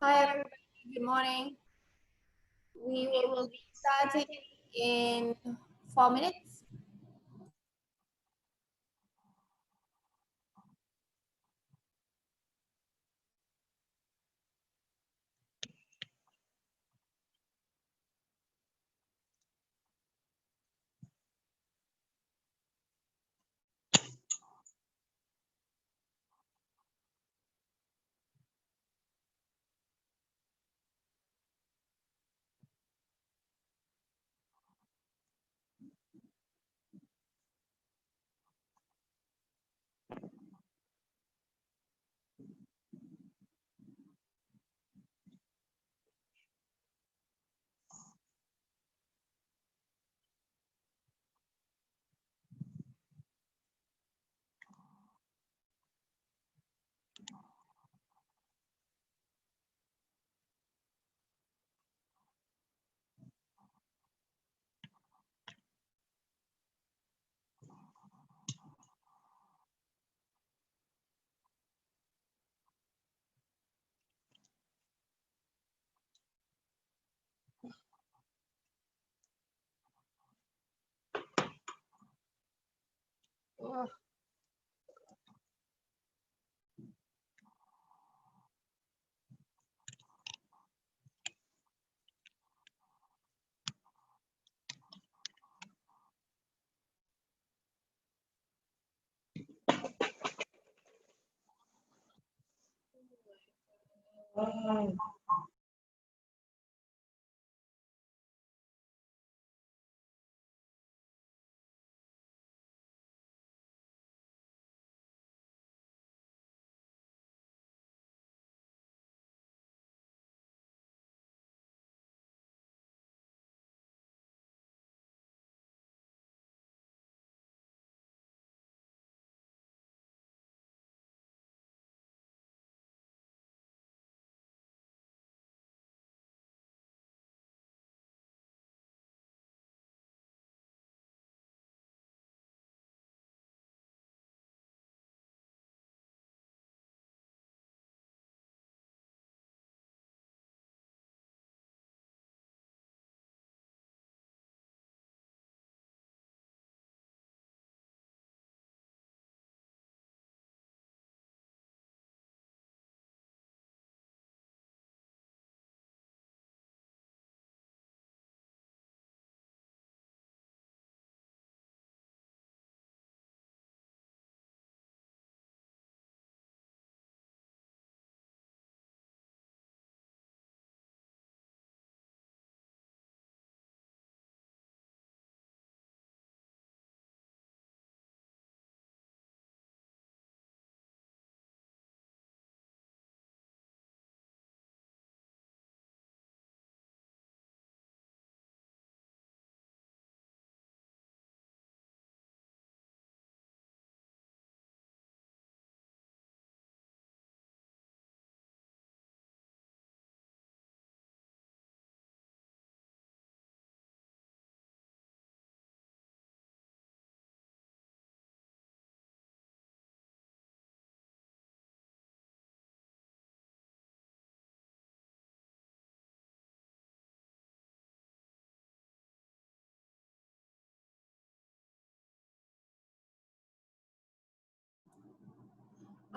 Hi everybody, good morning. We will be starting in 4 minutes.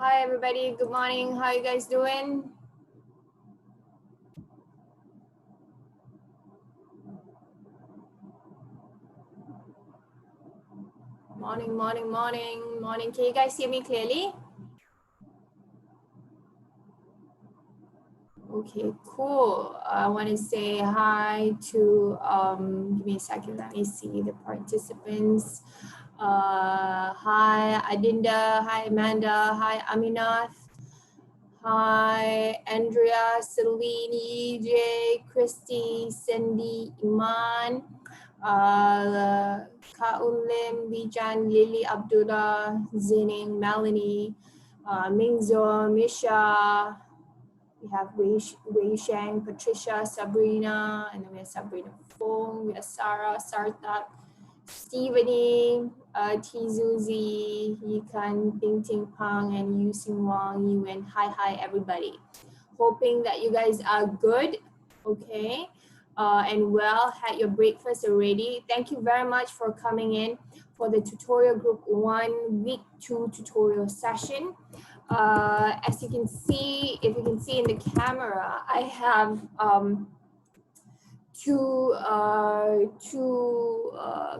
Hi everybody, good morning. How you guys doing? Morning, morning, morning, morning. Can you guys hear me clearly? Okay, cool. I want to say hi to, give me a second, let me see the participants. Hi Adinda, hi Amanda, hi Aminath, hi Andrea, Celine, EJ, Christy, Cindy, Iman, Kaun Lim, Lijan, Lily Abdullah, Zining, Melanie, Mingzo, Misha, we have Wei Shang, Patricia, Sabrina, and then we have Sabrina Fong, we have Sarah, Sartak, Stephanie, Tizuzi, Yikan, Ting Ting Pang, and Yu Sing Wang, Yuan. Hi, everybody. hoping that you guys are good, okay, and well, had your breakfast already. Thank you very much for coming in for the tutorial group 1 week 2 tutorial session. As you can see, if you can see in the camera, I have two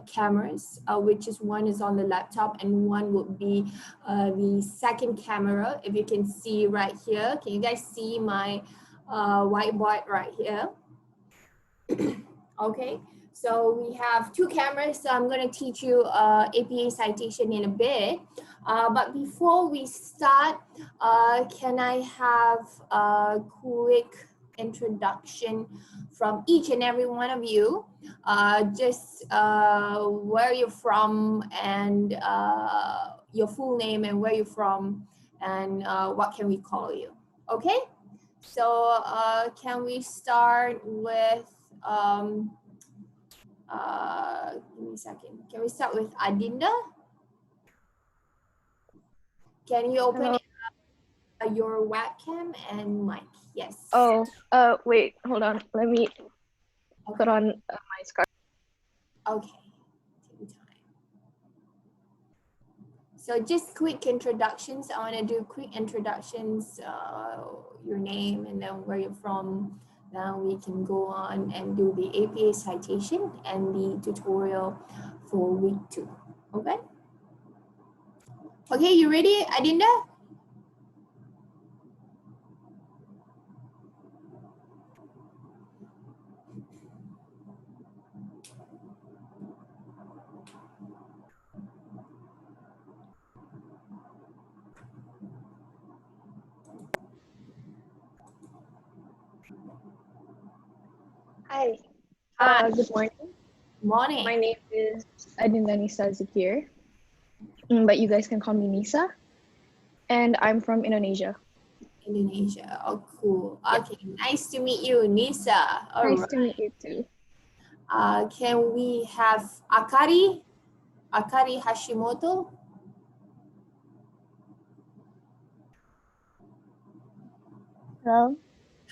cameras, which is one is on the laptop and one would be the second camera. If you can see right here, can you guys see my whiteboard right here? Okay, so we have two cameras, so I'm going to teach you APA citation in a bit. But before we start, can I have a quick introduction from each and every one of you? Just where you're from and your full name and where you're from and what can we call you, okay? So can we start with, give me a second. Can we start with Adinda? Can you open your webcam and mic? Yes. Oh, wait, hold on. Let me put on my scarf. Okay. Take your time. So just quick introductions. I want to do quick introductions, your name and then where you're from. Now we can go on and do the APA citation and the tutorial for week 2. Okay? Okay, you ready, Adinda? Hi. Hi. Good morning. Morning. My name is Adinda Nisa Zakir, but you guys can call me Nisa. And I'm from Indonesia. Indonesia. Oh, cool. Okay, nice to meet you, Nisa. All Nice right. to meet you too. Can we have Akari? Akari Hashimoto? Hello,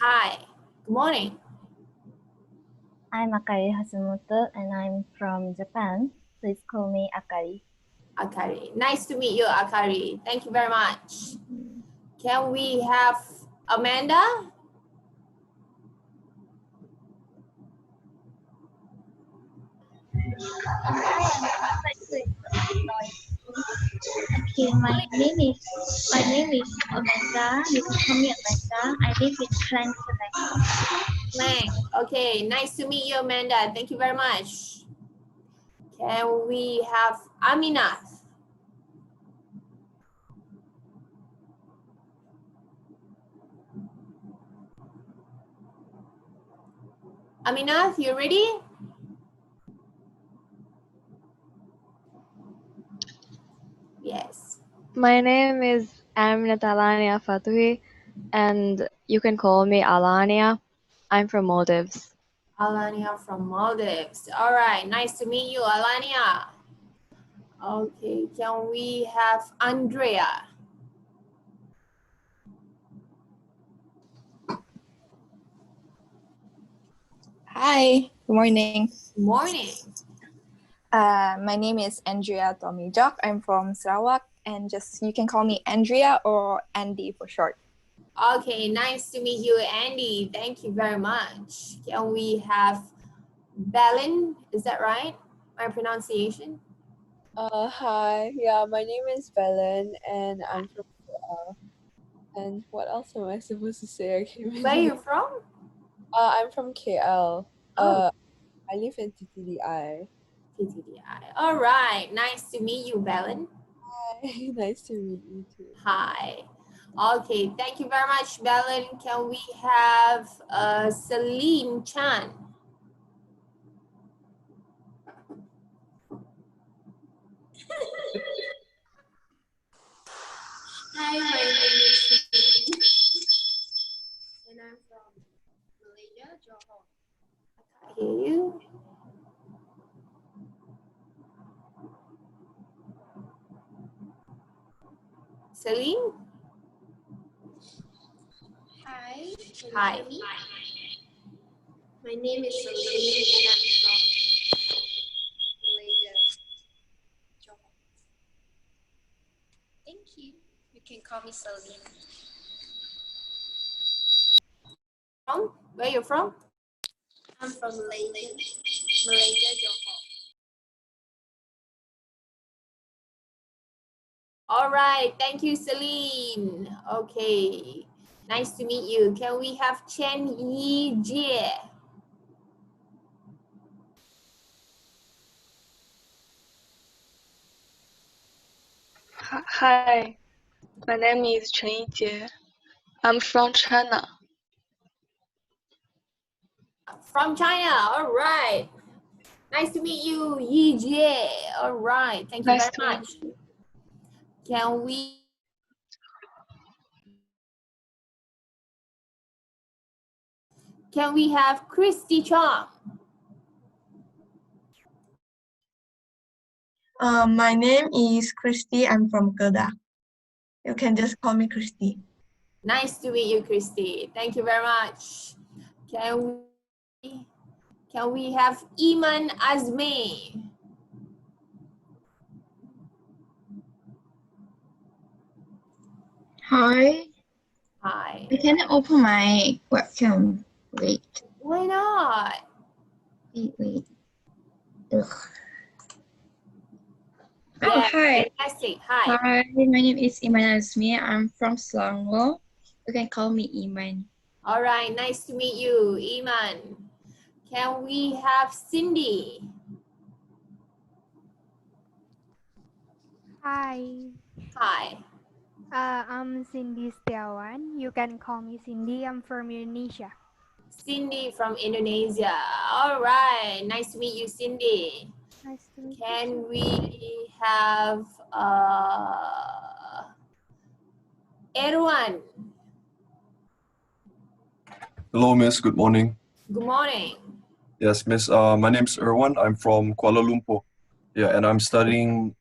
Hi. Good morning. I'm Akari Hashimoto and I'm from Japan. Please call me Akari. Akari. Nice to meet you, Akari. Thank you very much. Can we have Amanda? Okay, my name is Amanda. You can call me Amanda. I live in Klang, Select. Lang. Okay, nice to meet you, Amanda. Thank you very much. Can we have Aminath? Aminath, you ready? Yes. My name is Aminat Alania Fatuhi, and you can call me Alania. I'm from Maldives. Alania from Maldives. All right, nice to meet you, Alania. Okay, can we have Andrea? Hi, good morning. Morning. My name is Andrea Tomijok. I'm from Sarawak, and just you can call me Andrea or Andy for short. Okay, nice to meet you, Andy. Thank you very much. Can we have Belen? Is that right? My pronunciation? Hi. Yeah, my name is Belen and I'm from and what else am I supposed to say? I can't Where are remember. you from? I'm from KL. Oh, I live in TTDI. TTDI. All right, nice to meet you, Belen. Hi, nice to meet you too. Hi. Okay, thank you very much, Belen. Can we have Celine Chan? Hi, my name is Celine. And I'm from Malaysia, Johor. I can't hear you. Celine? Hi. Can you Hi. hear me? My name is Celine and I'm from Malaysia. Johor. Thank you. You can call me Celine. From? Where you from? I'm from Malaysia, Johor. All right, thank you, Celine. Okay, nice to meet you. Can we have Chen Yi Jie? Hi, my name is Chen Yijie. I'm from China. From China, all right. Nice to meet you, Yi Jie. All right, thank you Nice very to meet much. Can we have Christy Chong? My name is Christy. I'm from Kedah. You can just call me Christy. Nice to meet you, Christy. Thank you very much. Can we have Iman Azmi? Hi, Hi. I cannot open my webcam. Wait, Why not? wait. Ugh. Oh, Yes, hi. fantastic. Hi. Hi, my name is Iman Azmi. I'm from Selangor. You can call me Iman. All right, nice to meet you, Iman. Can we have Cindy? Hi, Hi. I'm Cindy Setiawan. You can call me Cindy. I'm from Indonesia. Cindy from Indonesia. All right, nice to meet you, Cindy. Nice to meet you. Can we have Erwan? Hello, Miss. Good morning. Good morning. Yes, Miss. My name's Erwan. I'm from Kuala Lumpur. Yeah, and I'm studying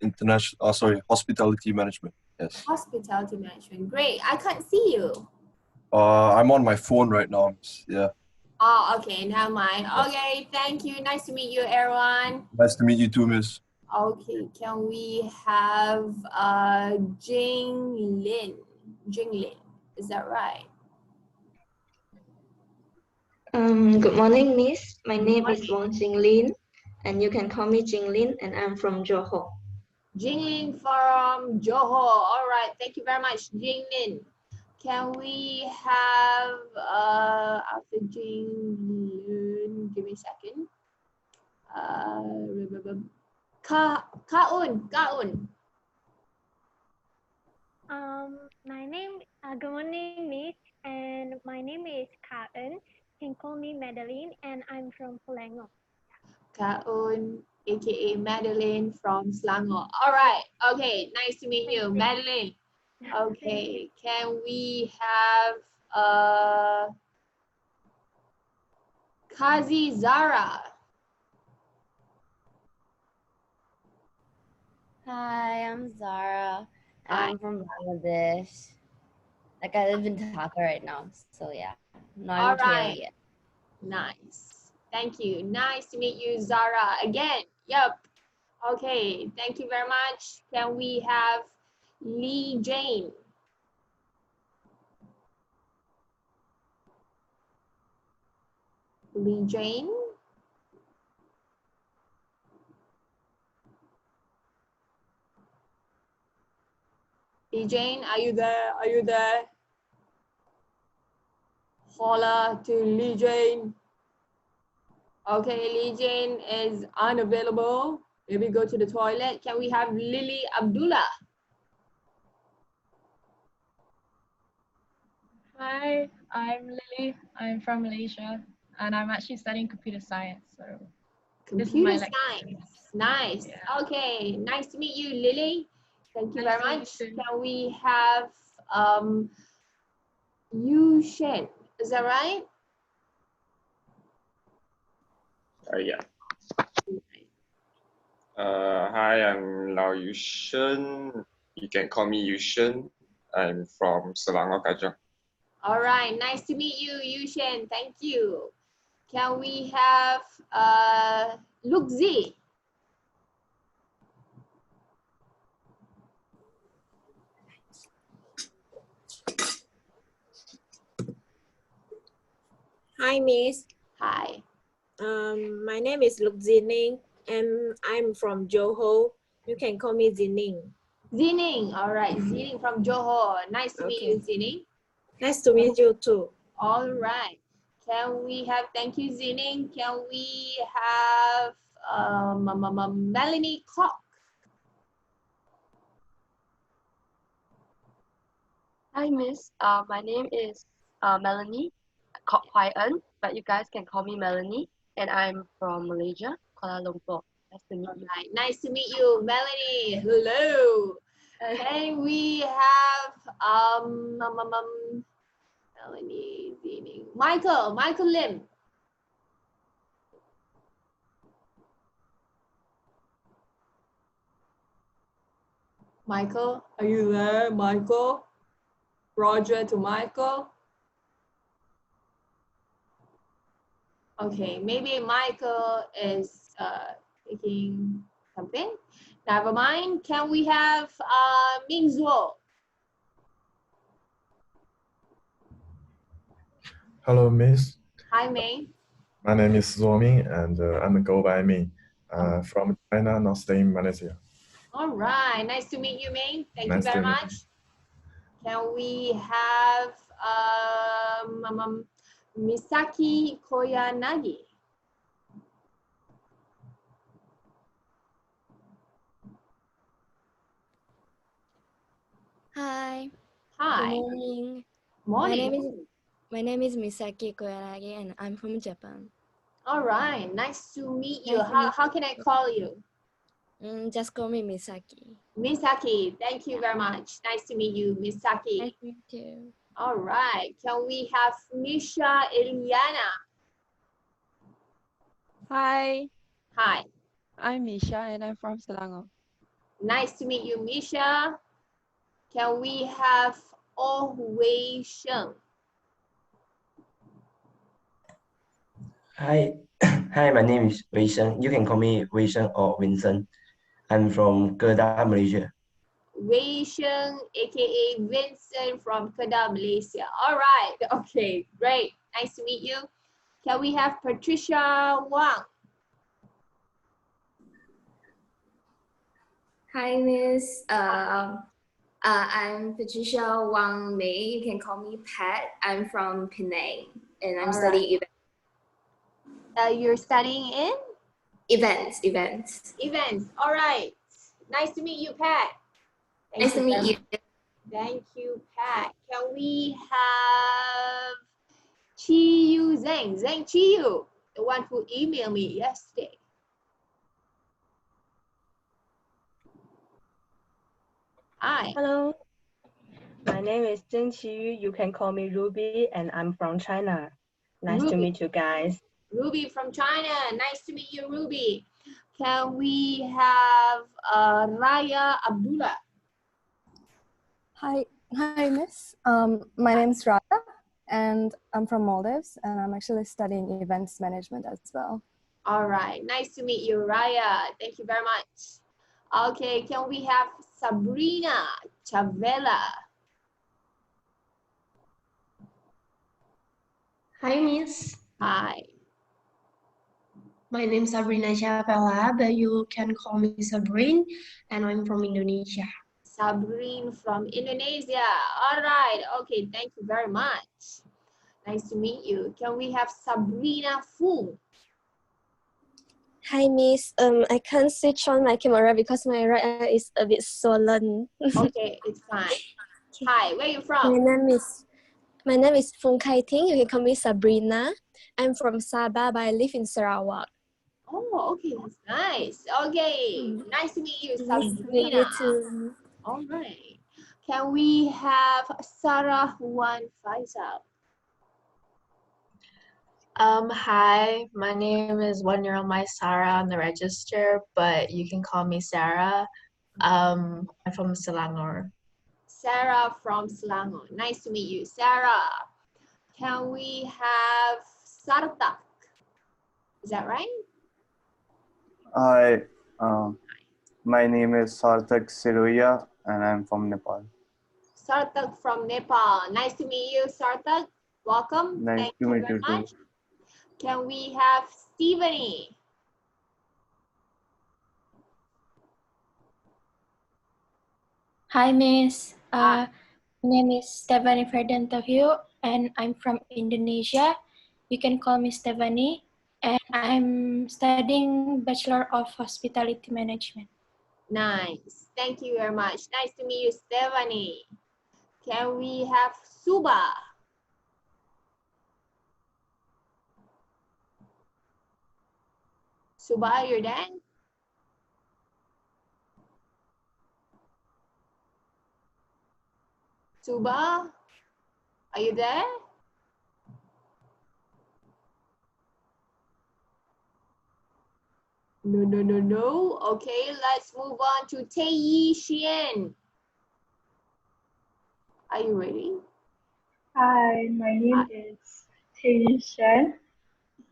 hospitality management. Yes. Hospitality management. Great. I can't see you. I'm on my phone right now. Miss. Yeah. Oh, okay. Never mind. Okay. Thank you. Nice to meet you, Erwan. Nice to meet you too, Miss. Okay. Can we have Jing Lin? Jing Lin. Is that right? Good morning, Miss. My name is morning. Wong Jinglin, and you can call me Jinglin, and I'm from Johor. Jinglin from Johor. All right, thank you very much, Jinglin. Can we have after Jinglin? Give me a second. Kaun. Good morning, Miss, and my name is Kaun. You can call me Madeline, and I'm from Selangor. Kaun, aka Madeline from Selangor. All right, okay, nice to meet you, Madeline. Okay, can we have Kazi Zara? Hi, I'm Zara. And Hi. I'm from Bangladesh. Like I live in Dhaka right now, so yeah. Not All in KL right. yet. Nice. Thank you. Nice to meet you, Zara. Again. Yep. Okay. Thank you very much. Can we have Lee Jane? Lee Jane? Lee Jane, are you there? Are you there? Holla to Lee Jane. Okay, Lee Jane is unavailable. Maybe go to the toilet. Can we have Lily Abdullah? Hi, I'm Lily. I'm from Malaysia, and I'm actually studying computer science. So this is my Computer lecture. science. Nice. Yeah. Okay, nice to meet you, Lily. Thank you Nice very to meet much. you too. Can we have Yu Shen? Is that right? Yeah. Hi, I'm Lau Yushen. You can call me Yushen. I'm from Selangor, Kajang. All right, nice to meet you, Yushen. Thank you. Can we have Lukzi? Hi, Miss. Hi. My name is Luk Zining, and I'm from Johor. You can call me Zining. Zining, all right, Zining from Johor. Nice to meet you, Zining. Nice to meet you too. All right. Can we have, thank you, Zining. Can we have Melanie Koch? Hi, Miss. My name is Melanie Kok Hwai Eun, but you guys can call me Melanie, and I'm from Malaysia, Kuala Lumpur. Nice to meet you. Right. Nice to meet you, Melanie. Hello. Can we have Melanie, Zining, Michael Lim. Michael, are you there, Michael? Roger to Michael. Okay, maybe Michael is taking something. Never mind. Can we have Ming Zuo? Hello, Miss. Hi, Ming. My name is Zuo Ming, and I'm go by Ming. From China, now staying in Malaysia. All right, nice to meet you, Ming. Thank you Nice very to meet much. Can we have Misaki Koyanagi? Hi. Hi. Good morning. Morning. My name is Misaki Koyanagi and I'm from Japan. All right, nice to meet you. Nice to meet How can I call you? Just call me Misaki. Misaki, thank you very much. Nice to meet you, Misaki. Nice to meet you. All right, can we have Misha Eliana? Hi, Hi, I'm Misha and I'm from Selangor. nice to meet you, Misha. Can we have Oh Wei Sheng? Hi, hi. My name is Wei Sheng. You can call me Wei Sheng or Vincent. I'm from Kedah, Malaysia. Wei Sheng, aka Vincent from Kedah, Malaysia. All right, okay, great. Nice to meet you. Can we have Patricia Wang? Hi, Miss. I'm Patricia Wang Mei. You can call me Pat. I'm from Penang, and I'm All studying You're studying in? events. Events. All right. Nice to meet you, Pat. Nice to meet you. Thank you, Pat. Can we have Chi Yu Zheng? Zheng Chi Yu, the one who emailed me yesterday. Hi. Hello. My name is Zheng Qiyu. You can call me Ruby, and I'm from China. Nice to Ruby. meet you guys. Ruby from China. Nice to meet you, Ruby. Can we have Raya Abdullah? Hi, Miss. My name is Rada, and I'm from Maldives, and I'm actually studying events management as well. All right, nice to meet you, Raya. Thank you very much. Okay, can we have Sabrina Chavela? Hi, Miss. Hi. My name is Sabrina Chavela, but you can call me Sabrine, and I'm from Indonesia. Sabrine from Indonesia. All right, okay, thank you very much. Nice to meet you. Can we have Sabrina Fu? Hi, Miss. I can't switch on my camera because my right eye is a bit swollen. Okay, it's fine. Hi, where are you from? My name is Fung Kai Ting. You can call me Sabrina. I'm from Sabah, but I live in Sarawak. Oh, okay, that's nice. Okay, nice to meet you, Nice Sabrina. to meet you too. All right. Can we have Sarah Wan Faisal? Hi, my name is 1-year-old my Sarah on the register, but you can call me Sarah. I'm from Selangor. Sarah from Selangor. Nice to meet you, Sarah. Can we have Sartak? Is that right? Hi, my name is Sarthak Siroya and I'm from Nepal. Sartak from Nepal. Nice to meet you, Sartak. Welcome. Nice Thank to you meet very you too. much. Can we have Stephanie? Hi, Miss. My name is Stephanie Ferdantohio, and I'm from Indonesia. You can call me Stephanie, and I'm studying Bachelor of Hospitality Management. Nice. Thank you very much. Nice to meet you, Stephanie. Can we have Suba? Suba, you're there? Suba, are you there? No. Okay, let's move on to Tei Xian. Are you ready? Hi, my name is Tae Shen.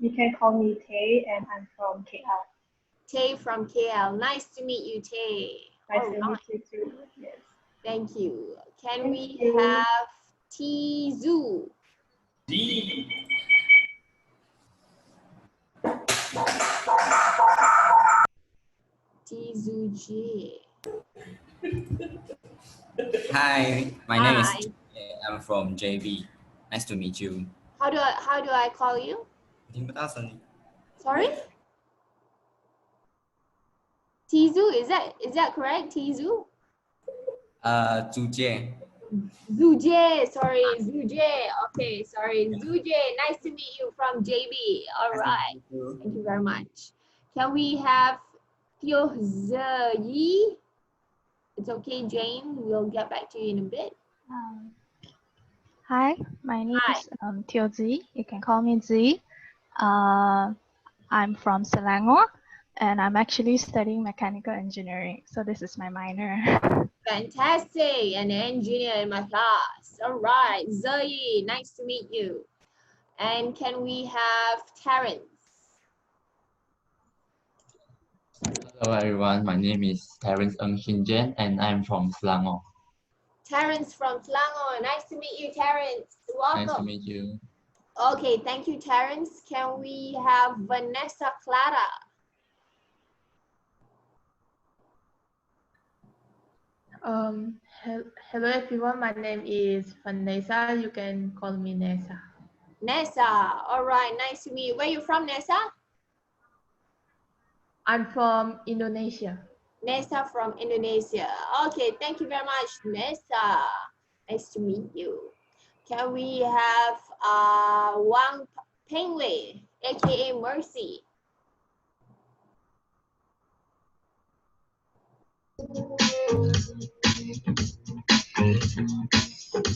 You can call me Tae, and I'm from KL. Tay from KL. Nice to meet you, Tay. Nice All to right. meet you too. Yes. Thank you. Can Thank we you. have Tizu? Tizu J. Hi, my name is Hi. I'm from JB. Nice to meet you. How do I call you? Sorry? Tizu, is that correct? Tizu? Zuje. Zuje, sorry, Zuje. Okay, sorry, Zuje. Nice to meet you from JB. All right. Thank you very much. Can we have Tio Yi? It's okay, Jane. We'll get back to you in a bit. Hi, my name Hi. is Tio Zi. You can call me Zi. I'm from Selangor, and I'm actually studying mechanical engineering. So this is my minor. Fantastic, an engineer in my class. All right, Zoe, nice to meet you. And can we have Terrence? Hello everyone, my name is Terence Ng Shin Jen and I'm from Selangor. Terrence from Selangor. Nice to meet you, Terrence. Welcome. Nice to meet you. Okay, thank you, Terrence. Can we have Vanessa Clara? Hello everyone, my name is Vanessa. You can call me Nessa. Nessa, all right, nice to meet you. Where are you from, Nessa? I'm from Indonesia. Nessa from Indonesia. Okay, thank you very much, Nessa. Nice to meet you. Can we have Wang Penglei, aka Mercy?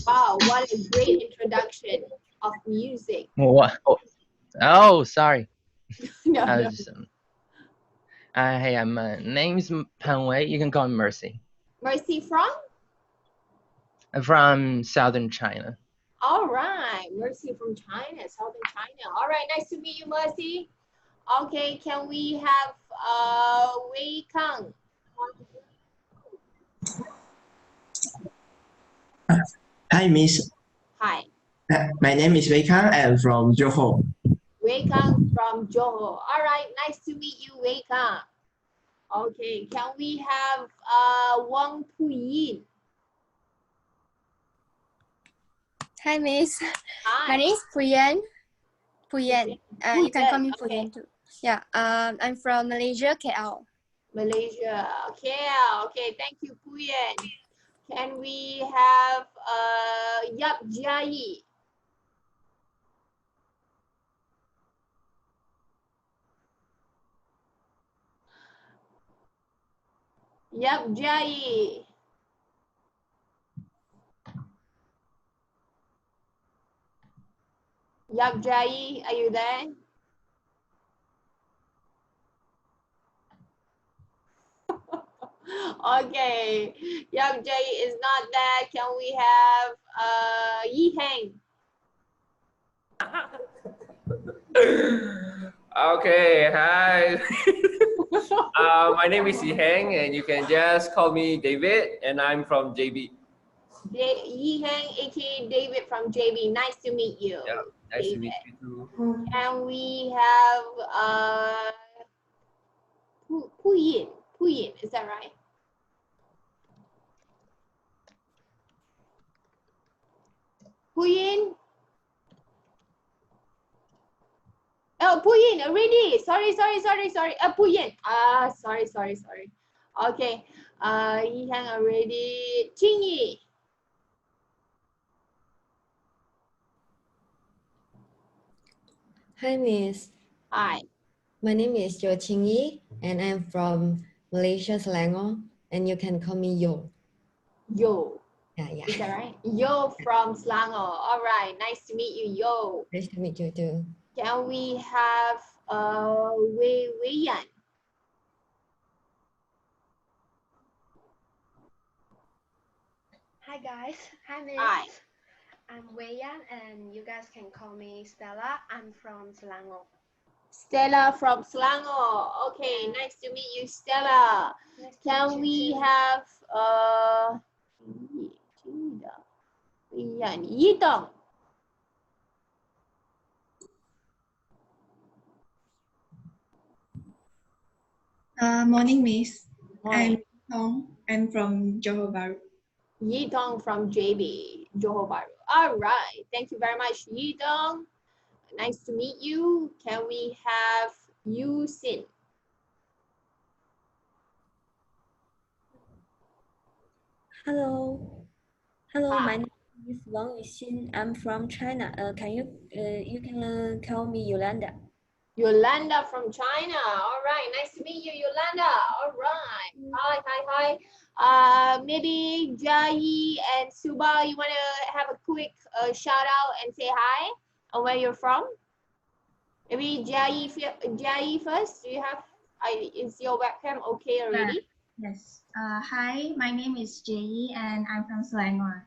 Wow, what a great introduction of music. What? Oh, sorry. No, I no. was just, hey, my name's Pan Wei. You can call me Mercy. Mercy from? I'm from southern China. All right, Mercy from China, southern China. All right, nice to meet you, Mercy. Okay, can we have Wei Kang? Hi, Miss. Hi, My name is Wei Kang. I am from Johor. Wei Kang from Johor. All right, nice to meet you, Wei Kang. Okay, can we have Wang Puyin? Hi, Miss. Hi. My name is Puyen. Puyen. You can call me okay. Puyen too. Yeah. I'm from Malaysia, KL. Malaysia. Okay, thank you, Puyen. Can we have Yap Jai? Yap Jai. Yap Jai, are you there? Okay, Yap Jai is not there. Can we have Yi Heng? Okay, hi. My name is Yiheng, and you can just call me David, and I'm from JB. Yiheng, aka David from JB. Nice to meet you. Yeah, nice David. to meet you too. And we have Puyin. Puyin, is that right? Puyin. Oh, Puyin already. Sorry. Puyin. Sorry. Okay. Yiheng already. Qingyi. Hi, Miss. Hi. My name is Jo Qingyi, and I'm from Malaysia, Selangor, and you can call me Yo. Yo. Yeah. Is that right? Yo from Selangor. All right. Nice to meet you, Yo. Nice to meet you too. Can we have Wei Yan? Hi guys. Hi Miss. Hi. I'm Wei Yan and you guys can call me Stella. I'm from Selangor. Stella from Selangor. Okay, nice to meet you, Stella. Can we have Yitong? Morning, Miss. Morning. I'm from Johor Bahru. Yitong from JB, Johor Bahru. All right. Thank you very much, Yitong. Nice to meet you. Can we have Yu Sin? Hello. Hello, Hi. my name is Wang Yuxin. I'm from China. You can call me Yolanda. Yolanda from China. All right. Nice to meet you, Yolanda. All right. Hi. Maybe Jai and Suba, you want to have a quick shout out and say hi and where you're from? Maybe Jai first. Do you have? Is your webcam okay already? Yes. Hi, my name is Jay and I'm from Selangor.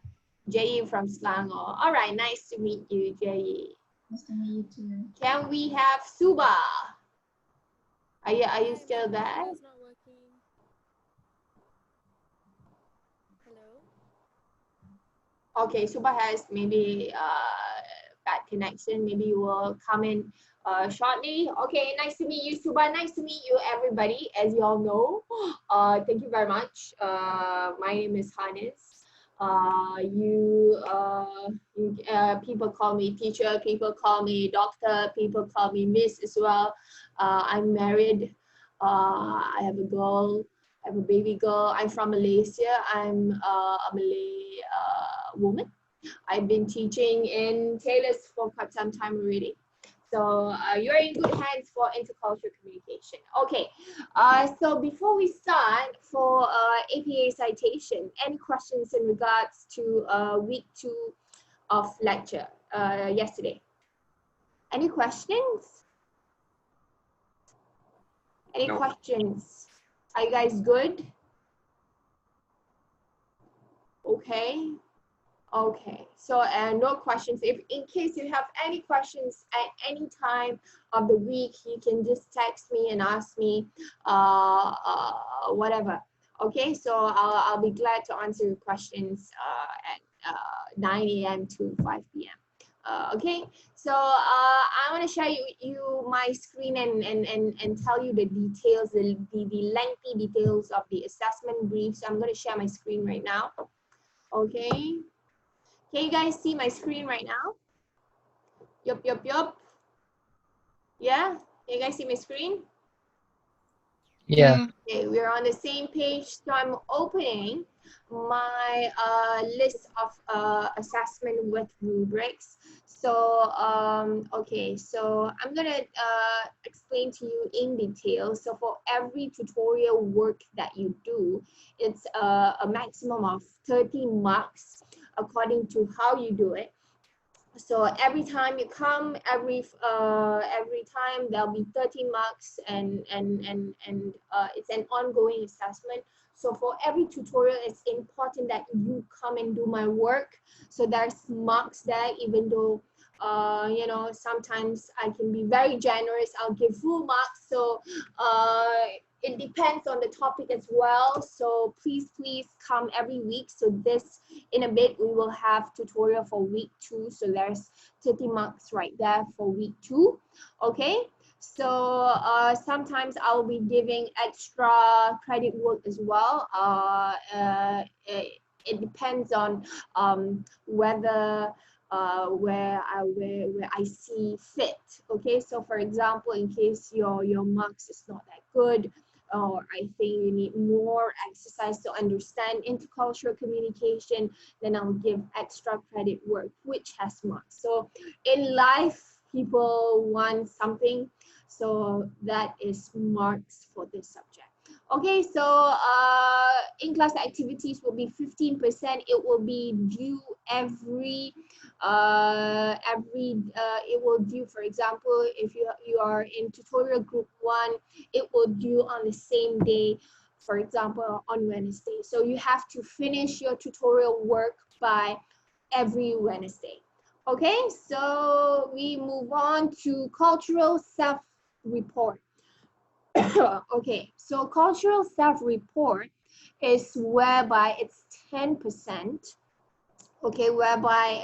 Jai from Selangor. All right. Nice to meet you, Jai. Nice to meet you too. Can we have Suba? Are you still there? It's not working. Hello? Okay, Suba has maybe bad connection. Maybe you will come in shortly. Okay, nice to meet you, Suba. Nice to meet you, everybody. As you all know, thank you very much. My name is Hanis. People call me teacher, people call me doctor, people call me miss as well. I'm married. I have a girl. I have a baby girl. I'm from Malaysia. I'm a Malay woman. I've been teaching in Taylor's for quite some time already. So you're in good hands for intercultural communication. Okay, so before we start for APA citation, any questions in regards to week 2 of lecture yesterday? Any questions? Any questions? Are you guys good? Okay. Okay, so no questions. If in case you have any questions at any time of the week, you can just text me and ask me whatever. Okay, so I'll be glad to answer your questions at 9 a.m. to 5 p.m. Okay, so I want to share you my screen and tell you the details, the lengthy details of the assessment brief. So I'm going to share my screen right now. Okay. Can you guys see my screen right now? Yup. Yeah? Can you guys see my screen? Yeah. Okay, we're on the same page. So I'm opening my list of assessment with rubrics. So, okay, so I'm gonna explain to you in detail. So for every tutorial work that you do, it's a maximum of 30 marks according to how you do it. So every time you come, every time there'll be 13 marks, and it's an ongoing assessment. So for every tutorial, it's important that you come and do my work. So there's marks there, even though You know, sometimes I can be very generous. I'll give full marks. So it depends on the topic as well. So please come every week. So this, in a bit, we will have tutorial for week 2. So there's 30 marks right there for week 2. Okay. So sometimes I'll be giving extra credit work as well. It depends on whether where I see fit. Okay, so for example, in case your marks is not that good, or I think you need more exercise to understand intercultural communication, then I'll give extra credit work which has marks. So in life, people want something, so that is marks for this subject. Okay, so in-class activities will be 15%. It will be due it will due, for example, if you are in tutorial group 1, it will due on the same day, for example, on Wednesday. So you have to finish your tutorial work by every Wednesday. Okay, so we move on to cultural self-report. Okay, so cultural self-report is whereby it's 10%. Okay, whereby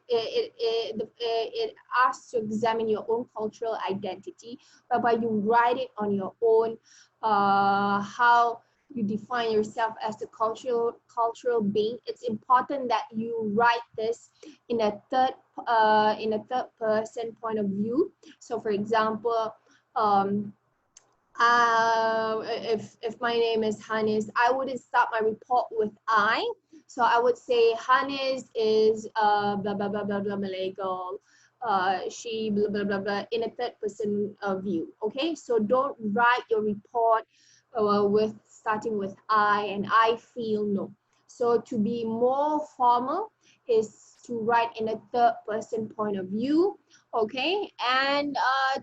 it asks to examine your own cultural identity, whereby you write it on your own, how you define yourself as a cultural being. It's important that you write this in a third person point of view. So, for example, if my name is Hannes, I wouldn't start my report with I. So I would say Hannes is blah blah blah blah blah Malay girl. She blah blah blah blah in a third person view. Okay, so don't write your report starting with I and I feel. No. So to be more formal is to write in a third person point of view. Okay, and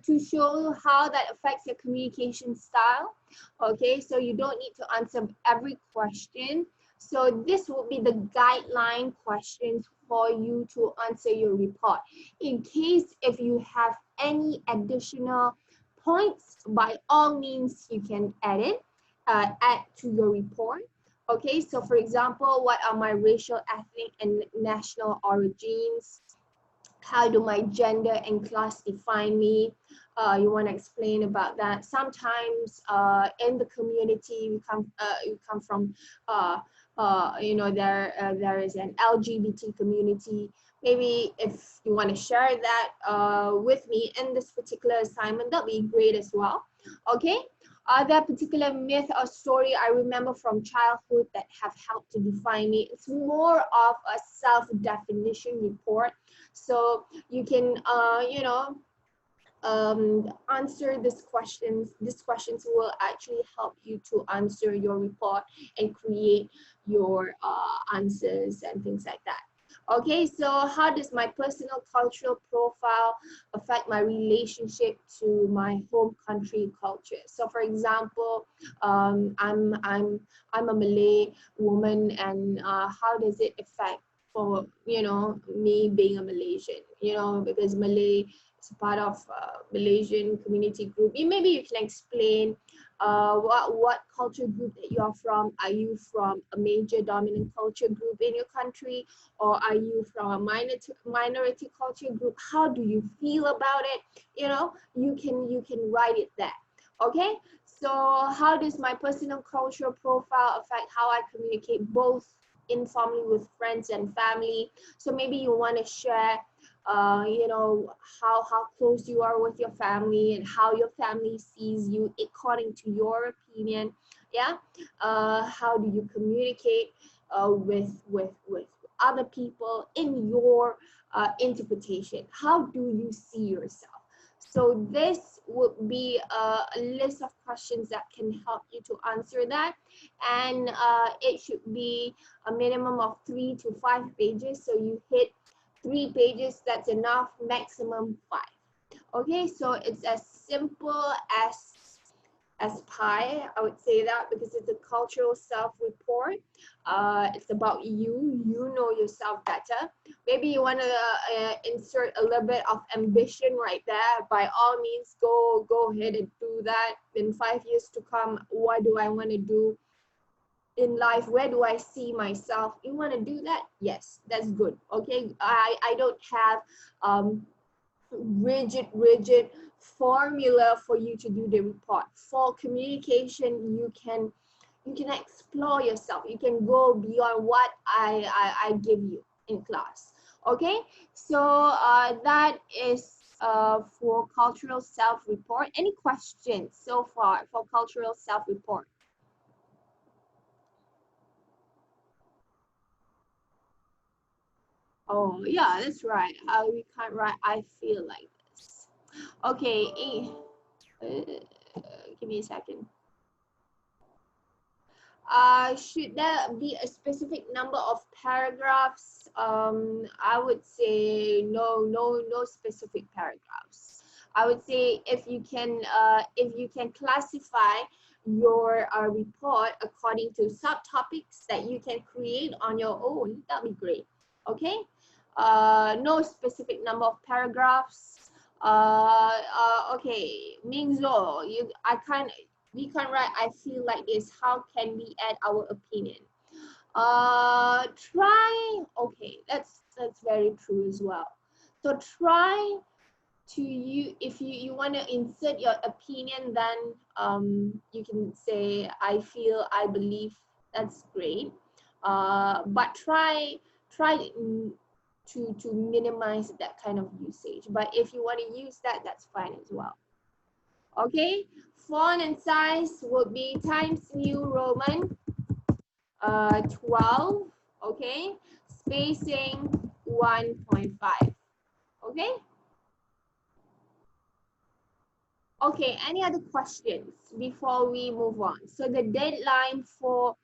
to show how that affects your communication style. Okay, so you don't need to answer every question. So this will be the guideline questions for you to answer your report. In case if you have any additional points, by all means you can add to your report. Okay, so for example, what are my racial, ethnic, and national origins? How do my gender and class define me? You want to explain about that. Sometimes in the community, you come from, you know, there is an LGBT community. Maybe if you want to share that with me in this particular assignment, that'll be great as well. Okay. Are there particular myth or story I remember from childhood that have helped to define me? It's more of a self-definition report. So you can, you know, answer these questions. These questions will actually help you to answer your report and create your answers and things like that. Okay, so how does my personal cultural profile affect my relationship to my home country culture? So, for example, I'm a Malay woman, and how does it affect for, you know, me being a Malaysian? You know, because Malay is part of Malaysian community group. Maybe you can explain what culture group that you are from. Are you from a major dominant culture group in your country, or are you from a minority culture group? How do you feel about it? You know, you can write it there. Okay, so how does my personal cultural profile affect how I communicate both informally with friends and family? So maybe you want to share you know, how close you are with your family and how your family sees you according to your opinion. Yeah, how do you communicate with other people in your interpretation? How do you see yourself? So this would be a list of questions that can help you to answer that, and it should be a minimum of 3 to 5 pages. So you hit 3 pages, that's enough, maximum 5. Okay, so it's as simple as pie. I would say that because it's a cultural self-report. It's about you. You know yourself better. Maybe you want to insert a little bit of ambition right there. By all means, go ahead and do that. In 5 years to come, what do I want to do in life? Where do I see myself? You want to do that? Yes, that's good. Okay, I don't have rigid formula for you to do the report. For communication, you can explore yourself. You can go beyond what I give you in class. Okay, so that is for cultural self-report. Any questions so far for cultural self-report? Oh yeah, that's right. We can't write I feel like this. Okay, give me a second. Should there be a specific number of paragraphs? I would say no specific paragraphs. I would say if you can classify your report according to subtopics that you can create on your own, that'd be great. Okay, no specific number of paragraphs. Okay, Mingzo, we can't write I feel like this. How can we add our opinion? Try, okay, that's very true as well. So try to if you want to insert your opinion, then you can say I feel, I believe. That's great. But try to minimize that kind of usage. But if you want to use that, that's fine as well. Okay, font and size would be Times New Roman 12. Okay, spacing 1.5. Okay. Okay, any other questions before we move on? So the deadline for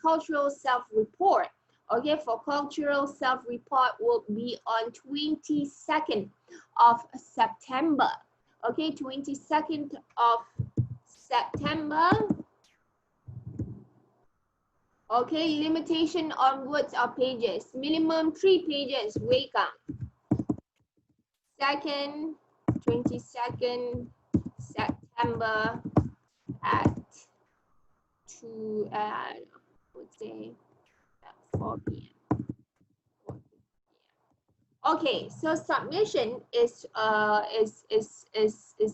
cultural self-report, okay, for cultural self-report will be on 22nd of September. Okay, 22nd of September. Okay, limitation on words or pages. Minimum 3 pages, wake up. 22nd September at 4 p.m. Okay, so submission is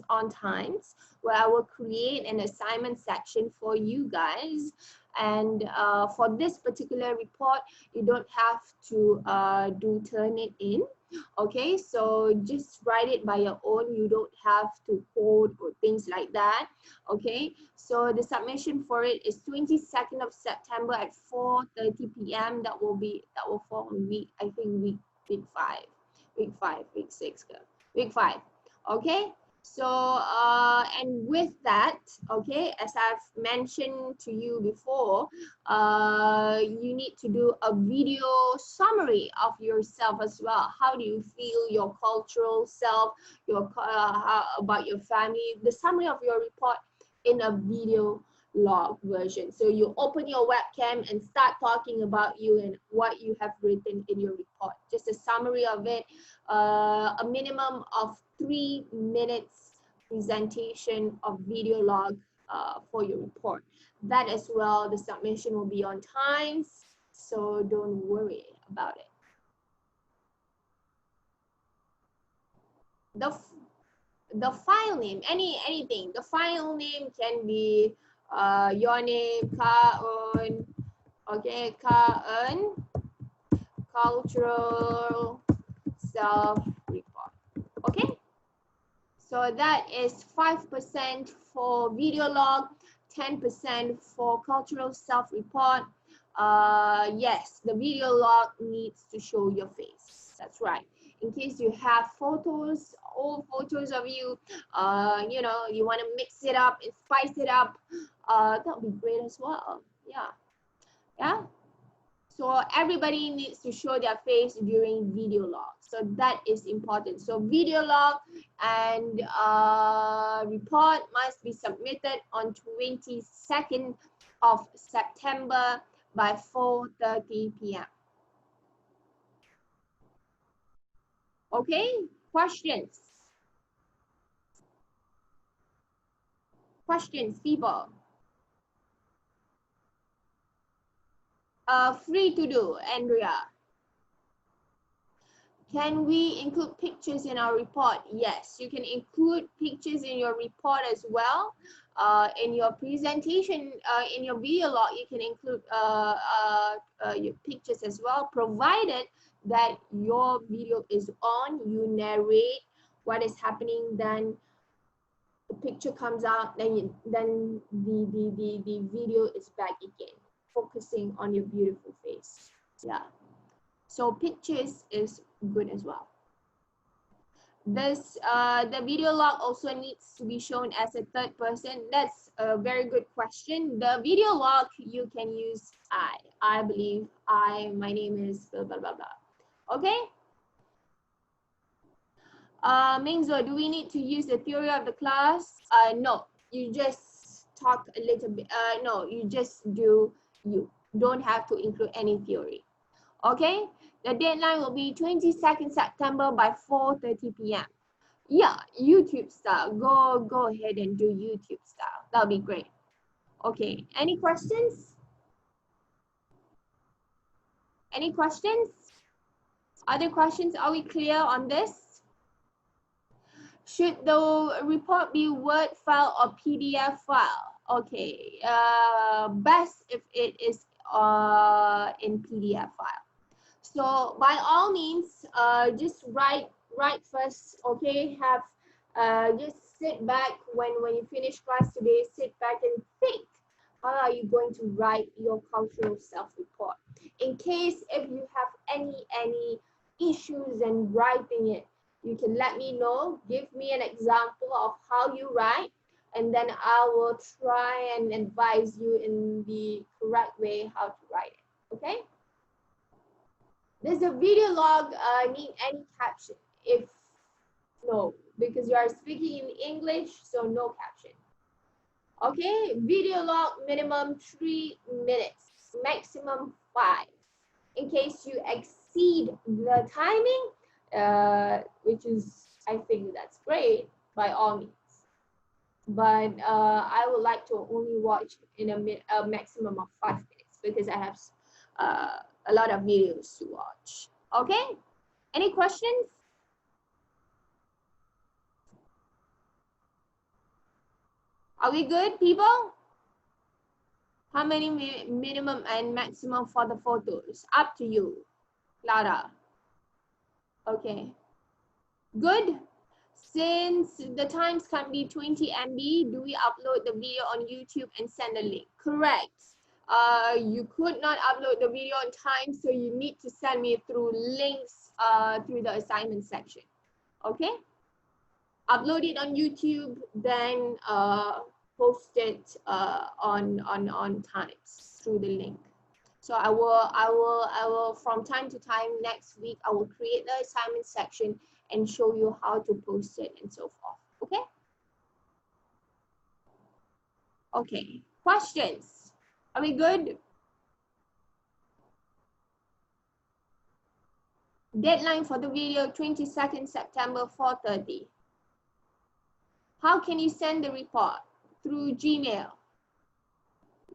on times, where I will create an assignment section for you guys. And for this particular report, you don't have to do Turnitin. Okay, so just write it by your own. You don't have to code or things like that. Okay, so the submission for it is 22nd of September at 4:30 p.m. That will fall on week 5, week 6, week 5. Okay, so and with that, okay, as I've mentioned to you before, you need to do a video summary of yourself as well. How do you feel, your cultural self, about your family, the summary of your report in a video log version. So you open your webcam and start talking about you and what you have written in your report. Just a summary of it, a minimum of 3 minutes presentation of video log for your report. That as well, the submission will be on time, so don't worry about it. The file name, anything. The file name can be your name, Ka-eun, okay, Ka-eun, cultural self-report, okay? So that is 5% for video log, 10% for cultural self-report. Yes, the video log needs to show your face, that's right. In case you have photos, old photos of you, you know, you want to mix it up and spice it up, that would be great as well. Yeah. So everybody needs to show their face during video log. So that is important. So video log and report must be submitted on 22nd of September by 4:30 p.m. Okay, questions? Questions, people? Free to do, Andrea. Can we include pictures in our report? Yes, you can include pictures in your report as well. In your presentation, in your video log, you can include your pictures as well, provided that your video is on, you narrate what is happening, then the picture comes out, then the video is back again, focusing on your beautiful face. Yeah. So pictures is good as well. This the video log also needs to be shown as a third person. That's a very good question. The video log you can use I believe my name is blah blah blah blah. Okay. Mingzo, do we need to use the theory of the class? No, you just talk a little bit. No, you just do you. Don't have to include any theory. Okay, the deadline will be 22nd September by 4:30 p.m. Yeah, YouTube style. Go ahead and do YouTube style. That'll be great. Okay, any questions? Any questions? Other questions? Are we clear on this? Should the report be Word file or PDF file? Okay, best if it is in PDF file. So by all means, just write first. Okay, have just sit back when you finish class today. Sit back and think. How are you going to write your cultural self-report? In case if you have any issues in writing it, you can let me know. Give me an example of how you write, and then I will try and advise you in the correct way how to write it. Okay? Does the video log need any caption? If no, because you are speaking in English, so no caption. Okay, video log minimum 3 minutes, maximum 5. In case you exceed the timing, which is, I think that's great, by all means. But I would like to only watch in a maximum of 5 minutes because I have a lot of videos to watch. Okay, any questions? Are we good, people? How many minimum and maximum for the photos? Up to you, Lara. Okay, good. Since the times can be 20 MB, do we upload the video on YouTube and send a link? Correct. You could not upload the video on time, so you need to send me through links through the assignment section. Okay? Upload it on YouTube, then post it on times through the link. So I will from time to time next week I will create the assignment section and show you how to post it and so forth. Okay? Okay. Questions? Are we good? Deadline for the video 22nd September 4:30. How can you send the report? Through Gmail.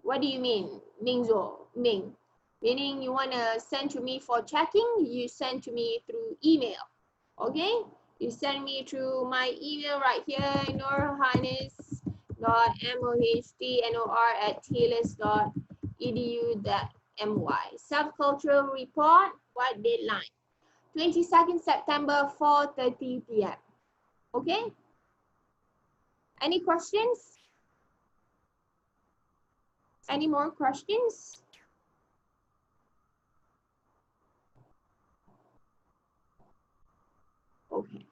What do you mean, Mingzo? Ming. Meaning you want to send to me for checking, you send to me through email. Okay? You send me through my email right here, noorhannes.mohdnor@talis.edu.my. Self-cultural report, what deadline? 22nd September, 4:30 p.m. Okay? Any questions? Any more questions? Okay.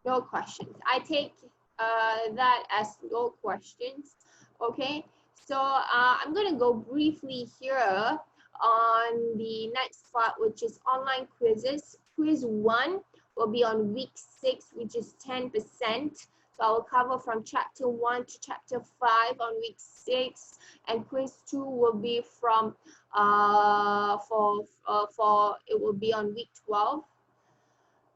No questions. I take that as no questions. Okay. So I'm going to go briefly here on the next part, which is online quizzes. Quiz 1 will be on week 6, which is 10%. So I will cover from chapter 1 to chapter 5 on week 6, and quiz 2 will be from it will be on week 12.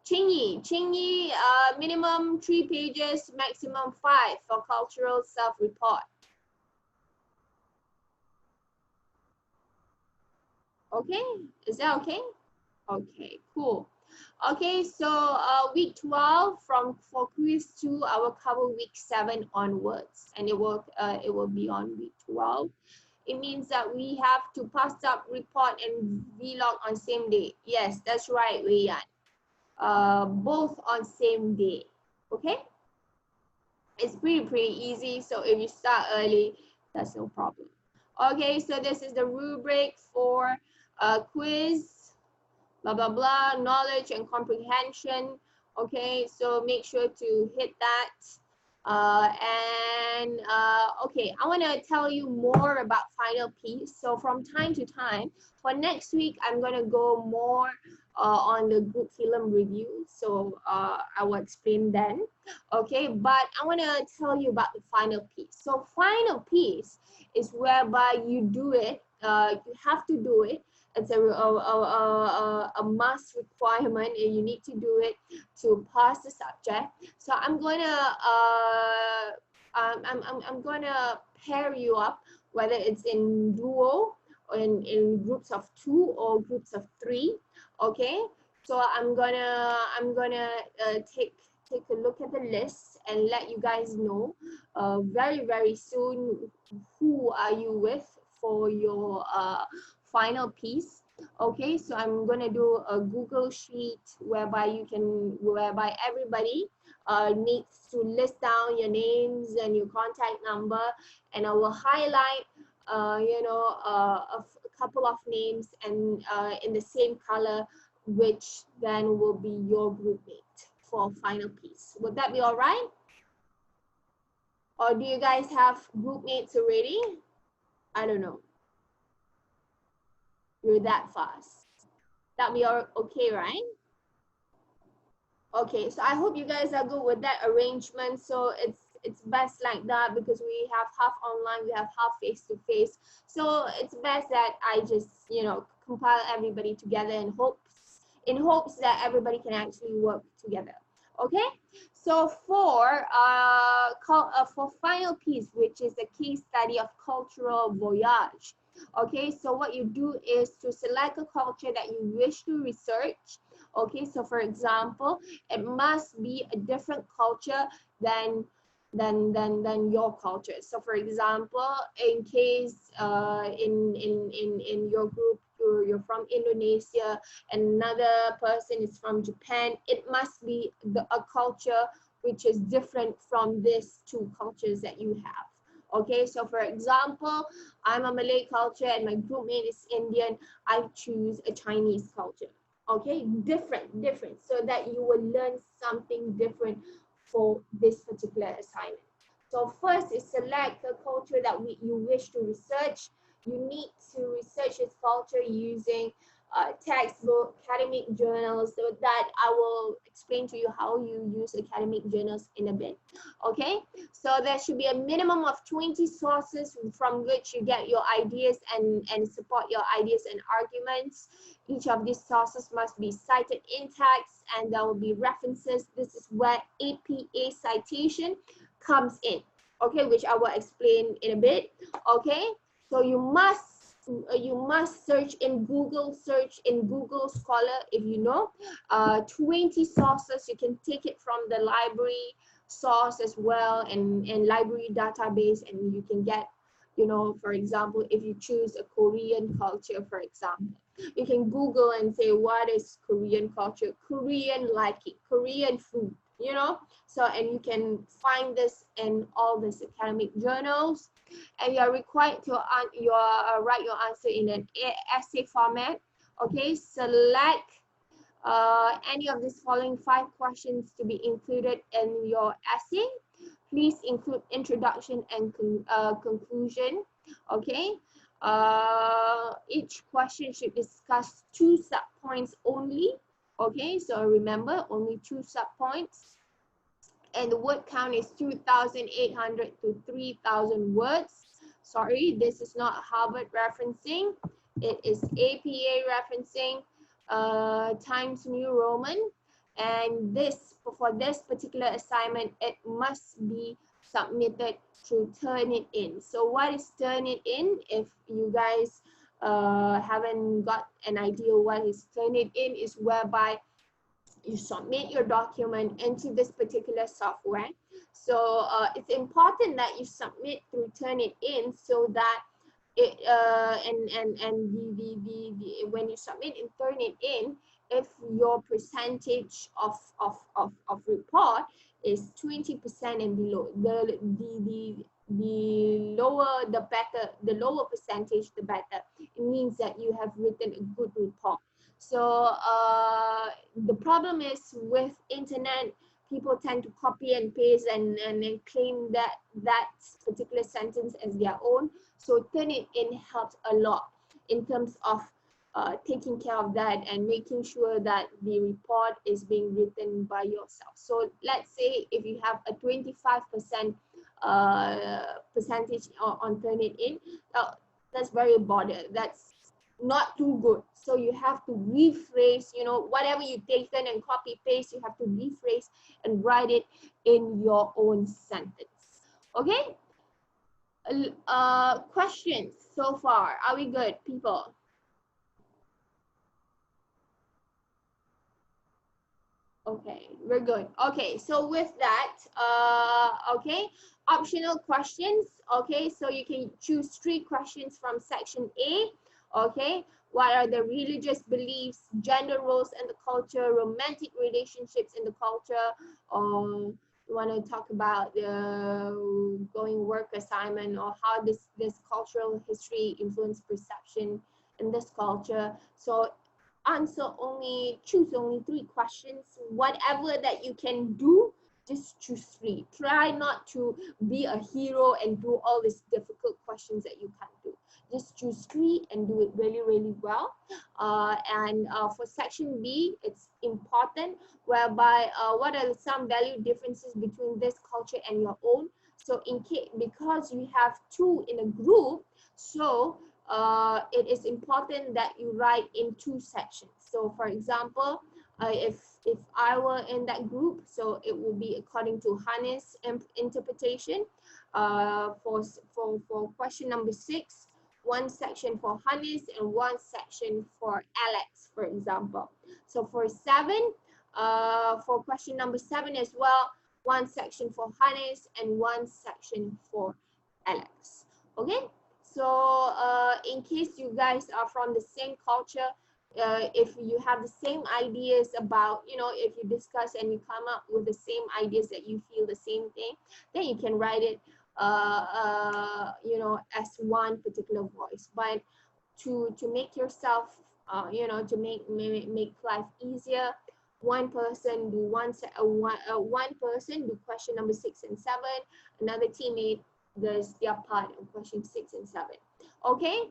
Qingyi, minimum 3 pages, maximum 5 for cultural self-report. Okay, is that okay? Okay, cool. Okay, so week 12 for quiz 2, I will cover week 7 onwards, and it will be on week 12. It means that we have to pass up report and vlog on same day. Yes, that's right, Wei Yan. Both on same day. Okay, it's pretty easy. So if you start early, that's no problem. Okay, so this is the rubric for quiz. Blah blah blah, knowledge and comprehension. Okay, so make sure to hit that. Okay, I want to tell you more about final piece. So from time to time, for next week, I'm going to go more on the group film review. So I will explain then. Okay, but I want to tell you about the final piece. So final piece is whereby you do it. You have to do it. It's a must requirement, and you need to do it to pass the subject. So I'm gonna pair you up, whether it's in duo or in groups of 2 or groups of 3. Okay, so I'm gonna take a look at the list and let you guys know very soon who are you with for your final piece. Okay, so I'm gonna do a Google sheet whereby everybody needs to list down your names and your contact number, and I will highlight a couple of names and in the same color, which then will be your group mate for final piece. Would that be all right? Or do you guys have group mates already? I don't know. You're that fast. That'll be all okay, right? Okay, so I hope you guys are good with that arrangement. So it's best like that, because we have half online, we have half face-to-face. So it's best that I just, compile everybody together in hopes that everybody can actually work together. Okay, so for final piece, which is a case study of cultural voyage. Okay, so what you do is to select a culture that you wish to research. Okay, so for example, it must be a different culture than your culture. So for example, in case in your group you're from Indonesia, another person is from Japan, it must be a culture which is different from these 2 cultures that you have. Okay, so for example, I'm a Malay culture and my group mate is Indian. I choose a Chinese culture. Okay, different, so that you will learn something different for this particular assignment. So first is select a culture that you wish to research. You need to research its culture using textbook, academic journals, so that I will explain to you how you use academic journals in a bit. Okay, so there should be a minimum of 20 sources from which you get your ideas and support your ideas and arguments. Each of these sources must be cited in text, and there will be references. This is where APA citation comes in, okay, which I will explain in a bit. Okay, so you must search in Google Scholar if you know. 20 sources. You can take it from the library source as well, and library database, and you can get, for example, if you choose a Korean culture, for example, you can Google and say, what is Korean culture, Korean liking, Korean food, so, and you can find this in all these academic journals. And you are required to write your answer in an essay format. Okay, select any of these following 5 questions to be included in your essay. Please include introduction and conclusion. Okay. Each question should discuss 2 subpoints only. Okay, so remember, only 2 subpoints. And the word count is 2,800 to 3,000 words. Sorry, this is not Harvard referencing. It is APA referencing, Times New Roman. And this, for this particular assignment, it must be submitted through Turnitin. So what is Turnitin? If you guys haven't got an idea what is Turnitin, is whereby you submit your document into this particular software. So it's important that you submit through Turnitin so that it when you submit and Turnitin, if your percentage of report is 20% and below, the lower the better, the lower percentage the better. It means that you have written a good report. So the problem is with internet, people tend to copy and paste and claim that particular sentence as their own. So Turnitin helps a lot in terms of taking care of that and making sure that the report is being written by yourself. So let's say if you have a 25% percentage on Turnitin, that's very border. That's not too good. So you have to rephrase, you know, whatever you've taken and copy paste, you have to rephrase and write it in your own sentence. Okay? Questions so far? Are we good, people? Okay, we're good. Okay, so with that, okay, optional questions. Okay, so you can choose 3 questions from section A. Okay, what are the religious beliefs, gender roles in the culture, romantic relationships in the culture, or you want to talk about the going work assignment, or how this cultural history influence perception in this culture. So choose only 3 questions. Whatever that you can do, just choose 3. Try not to be a hero and do all these difficult questions that you can't do. Just choose 3 and do it really, really well. For section B, it's important, whereby what are some value differences between this culture and your own. So because you have 2 in a group, so it is important that you write in 2 sections. So for example, if I were in that group, so it will be according to Hannes' interpretation. For question number 6, 1 section for Hannes and 1 section for Alex, for example. So for 7, for question number 7 as well, 1 section for Hannes and 1 section for Alex. Okay, so in case you guys are from the same culture, if you have the same ideas about, you know, if you discuss and you come up with the same ideas that you feel the same thing, then you can write it you know, as one particular voice. But to make yourself you know, to make life easier, one person do one person do question number 6 and 7, another teammate does their part of question 6 and 7. Okay,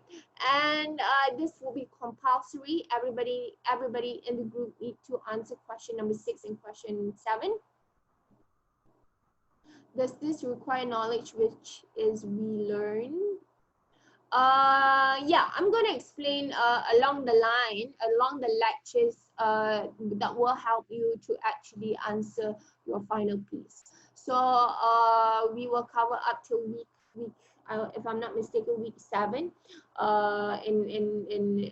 and this will be compulsory. Everybody in the group need to answer question number 6 and question 7. Does this require knowledge which is we learn? Yeah, I'm going to explain along the lectures that will help you to actually answer your final piece. So we will cover up till week if I'm not mistaken, week 7. In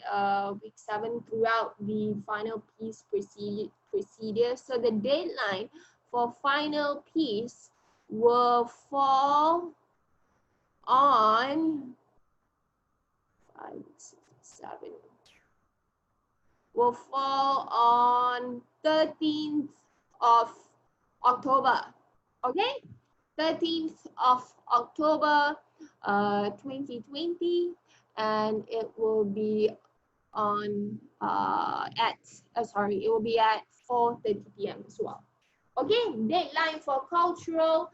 week 7 throughout the final piece procedure. So the deadline for final piece will fall on 5, 6, 7. Will fall on 13th of October. Okay, 13th of October 2020, and it will be on it will be at 4:30 p.m. as well. Okay, deadline for cultural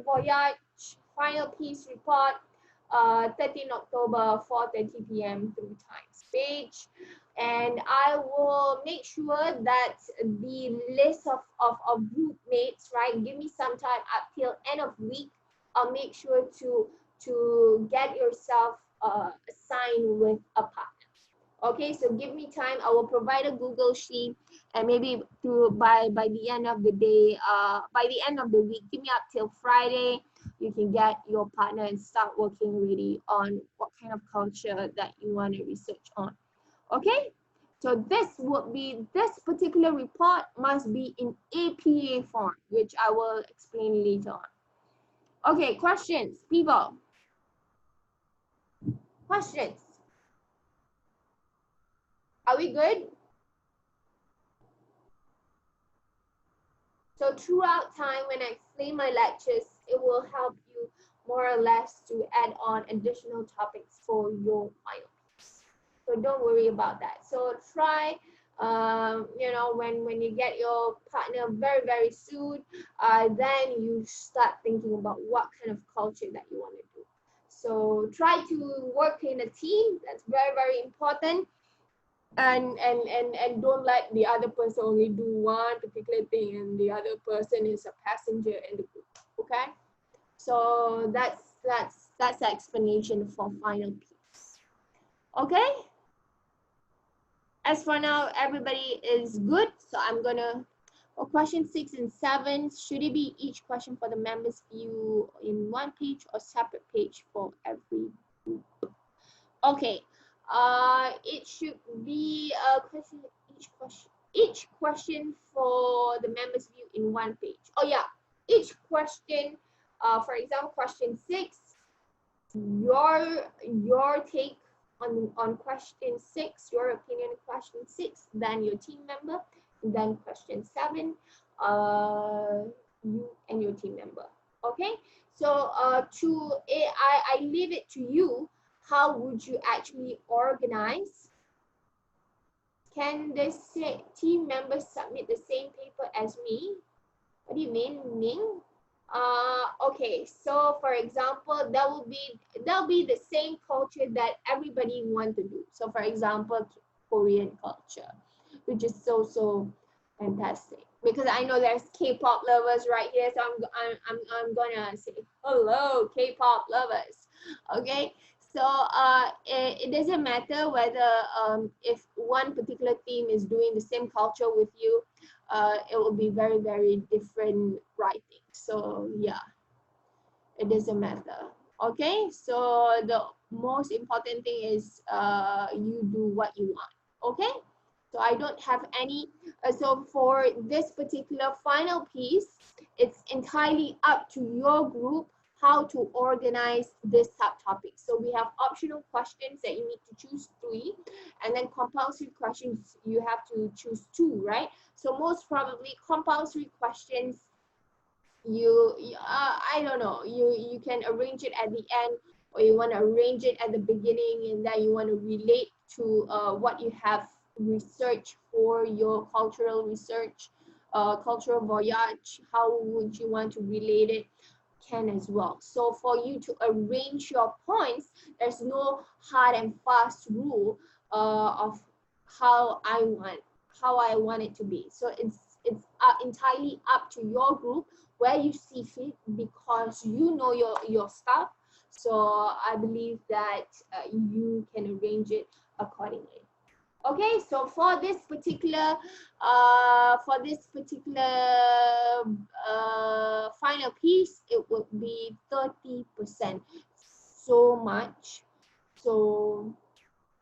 voyage final piece report, 13 October, 4:30 p.m. through Times page. And I will make sure that the list of group mates, right, give me some time up till end of week. I'll make sure to get yourself assigned with a partner. Okay, so give me time. I will provide a Google sheet, and maybe by the end of the day, by the end of the week, give me up till Friday. You can get your partner and start working really on what kind of culture that you want to research on. Okay, so this particular report must be in APA form, which I will explain later on. Okay, questions, people? Questions? Are we good? So throughout time, when I explain my lectures, it will help you more or less to add on additional topics for your final piece. So don't worry about that. So try, you know, when you get your partner very, very soon, then you start thinking about what kind of culture that you want to do. So try to work in a team. That's very, very important. And don't let the other person only do one particular thing and the other person is a passenger in the group. Okay, so that's the explanation for final piece. Okay, as for now everybody is good, so I'm gonna, for question 6 and 7, should it be each question for the members view in one page or separate page for every group? Okay. It should be a question, each question for the members view in one page. Oh yeah, each question, for example, question 6, your take on question 6, your opinion on question 6, then your team member, and then question 7, you and your team member. Okay, so I leave it to you. How would you actually organize? Can the team members submit the same paper as me? What do you mean, Ning? Okay, so for example, that'll be the same culture that everybody want to do. So for example, Korean culture, which is so fantastic. Because I know there's K-pop lovers right here, so I'm gonna say hello, K-pop lovers. Okay. So it doesn't matter whether if one particular team is doing the same culture with you, it will be very, very different writing. So yeah, it doesn't matter. Okay, so the most important thing is you do what you want. Okay, so I don't have any. So for this particular final piece, it's entirely up to your group how to organize this subtopic. So we have optional questions that you need to choose 3, and then compulsory questions you have to choose 2, right? So most probably compulsory questions, I don't know, you can arrange it at the end, or you want to arrange it at the beginning, and then you want to relate to what you have researched for your cultural research, cultural voyage. How would you want to relate it? Can as well. So for you to arrange your points, there's no hard and fast rule of how I want it to be. So it's entirely up to your group where you see fit, because you know your stuff. So I believe that you can arrange it accordingly. Okay, so for this particular final piece, it would be 30%. So much. So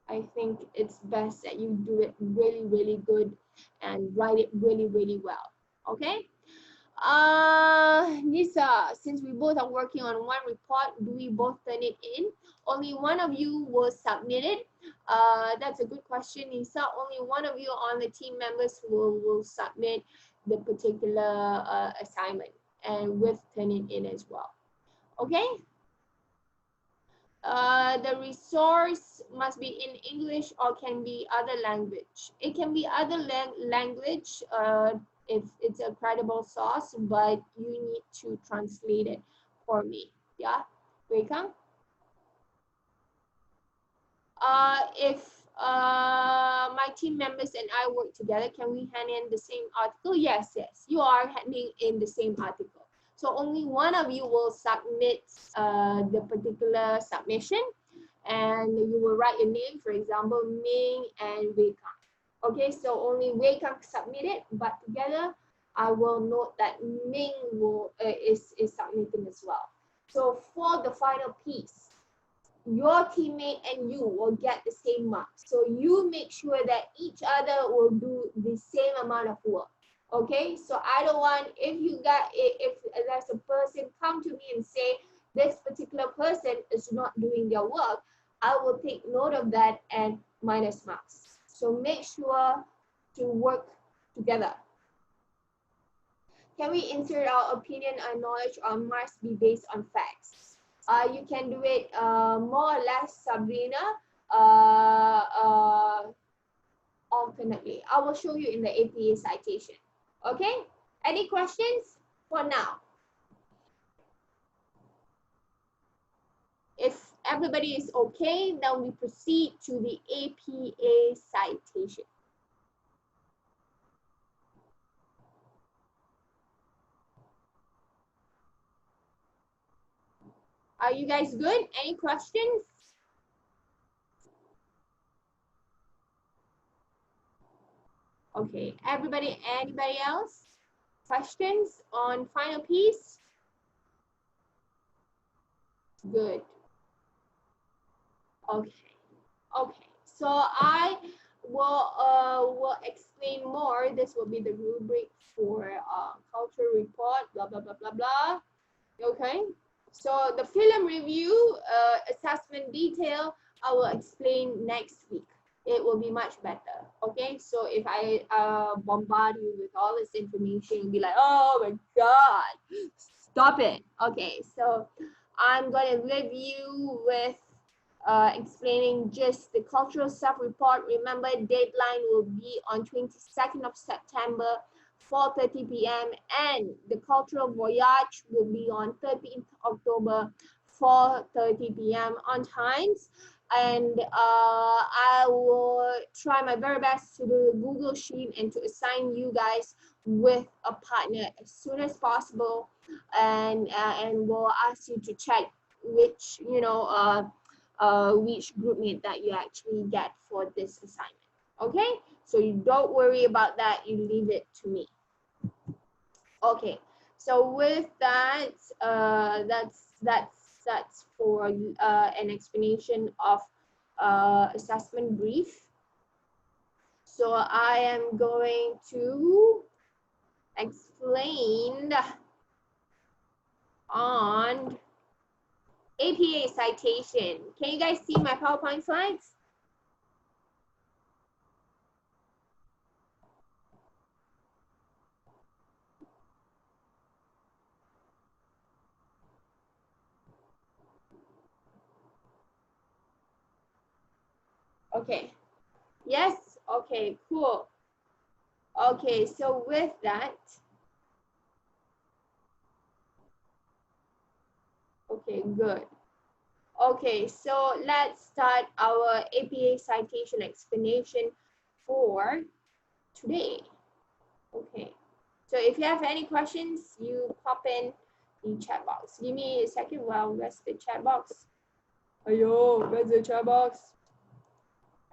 I think it's best that you do it really, really good and write it really, really well. Okay. Nisa, since we both are working on one report, do we both turn it in? Only one of you will submit it. That's a good question, Nisa. Only one of you on the team members will submit the particular assignment, and with turn it in as well. Okay. The resource must be in English or can be other language. It can be other language if it's a credible source, but you need to translate it for me. Yeah, Wei Kang? If my team members and I work together, can we hand in the same article? Yes, yes, you are handing in the same article. So only one of you will submit the particular submission, and you will write your name, for example, Ming and Wei Kang. Okay, so only Wei Kang submitted, but together I will note that Ming is submitting as well. So for the final piece, your teammate and you will get the same marks. So you make sure that each other will do the same amount of work. Okay, so I don't want, if there's a person come to me and say this particular person is not doing their work, I will take note of that and minus marks. So make sure to work together. Can we insert our opinion and knowledge or must be based on facts? You can do it more or less, Sabrina, alternately. I will show you in the APA citation. Okay, any questions for now? If everybody is okay, then we proceed to the APA citation. Are you guys good? Any questions? Okay, everybody, anybody else? Questions on final piece? Good. Okay, okay. So I will explain more. This will be the rubric for culture report, blah, blah, blah, blah, blah. Okay. So the film review, assessment detail, I will explain next week. It will be much better. Okay, so if I bombard you with all this information, you'll be like, oh my God, stop it. Okay, so I'm going to leave you with explaining just the cultural self-report. Remember, deadline will be on 22nd of September, 4:30 p.m. and the cultural voyage will be on 13th October, 4:30 p.m. on times. And I will try my very best to do a Google Sheet and to assign you guys with a partner as soon as possible. And we'll ask you to check which, which groupmate that you actually get for this assignment. Okay, so you don't worry about that, you leave it to me. Okay, so with that, that's for an explanation of assessment brief. So I am going to explain on APA citation. Can you guys see my PowerPoint slides? Okay, yes, okay, cool. Okay, so with that, okay, good. Okay, so let's start our APA citation explanation for today. Okay, so if you have any questions, you pop in the chat box. Give me a second while I rest the chat box. Ayo, where's the chat box?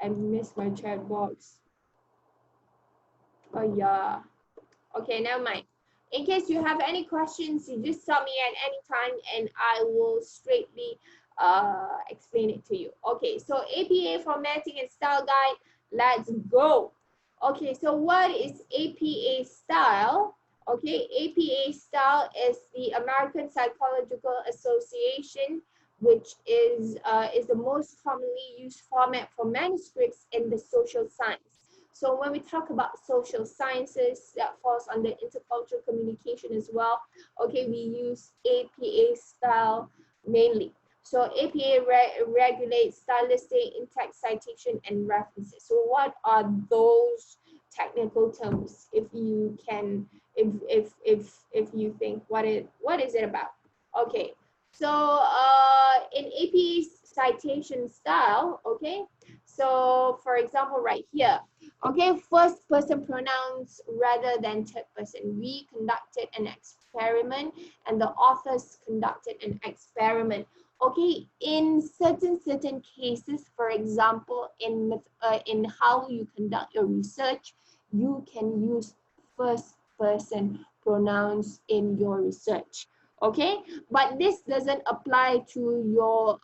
I missed my chat box. Oh yeah. Okay, never mind. In case you have any questions, you just stop me at any time and I will straightly explain it to you. Okay, so APA formatting and style guide, let's go. Okay, so what is APA style? Okay, APA style is the American Psychological Association, which is the most commonly used format for manuscripts in the social science. So when we talk about social sciences, that falls under intercultural communication as well. Okay, we use APA style mainly. So APA regulates stylistic, in-text citation, and references. So what are those technical terms? If you can, if you think, what is it about? Okay, So in APA citation style, okay, so for example right here, okay, first person pronouns rather than third person. We conducted an experiment and the authors conducted an experiment. Okay, in certain cases, for example, in how you conduct your research, you can use first person pronouns in your research. Okay, but this doesn't apply to your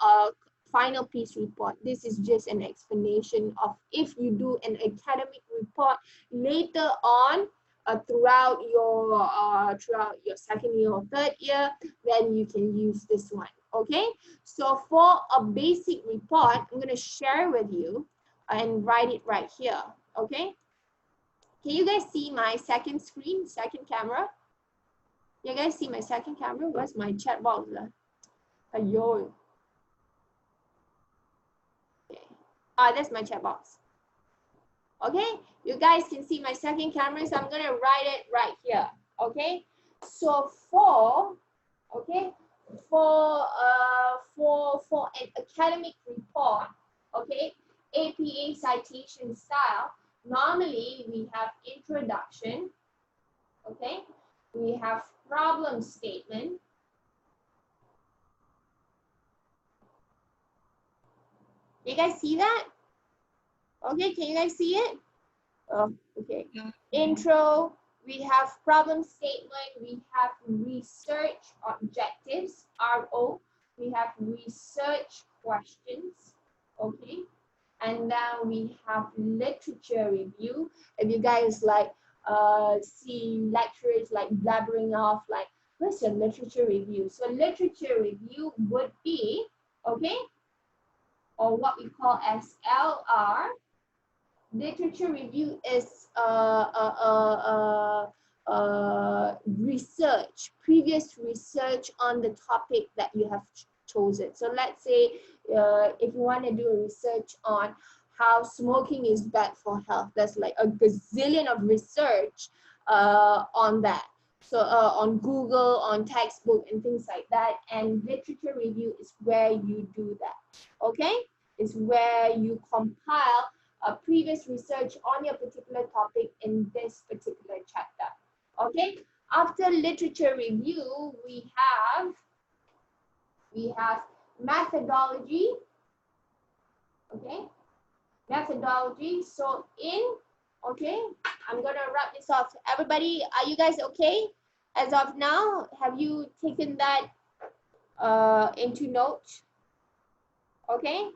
final piece report. This is just an explanation of if you do an academic report later on throughout your second year or third year, then you can use this one. Okay, so for a basic report, I'm going to share with you and write it right here. Okay, can you guys see my second screen, second camera? You guys see my second camera? Where's my chat box? Ayo. Okay. That's my chat box. Okay, you guys can see my second camera, so I'm gonna write it right here. Okay, so for an academic report, okay, APA citation style, normally we have introduction, okay, we have problem statement, you guys see that? Okay, can you guys see it? Oh, okay. Intro, we have problem statement, we have research objectives, RO, we have research questions, okay? And then we have literature review. If you guys like see lecturers like blabbering off like, what's your literature review? So literature review would be, okay, or what we call as LR. Literature review is research, previous research on the topic that you have chosen. So let's say if you want to do a research on how smoking is bad for health, there's like a gazillion of research on that. So on Google, on textbook and things like that. And literature review is where you do that, okay? It's where you compile previous research on your particular topic in this particular chapter, okay? After literature review, we have methodology, okay? Methodology, so okay, I'm gonna wrap this off. Everybody, are you guys okay? As of now, have you taken that into note? Okay,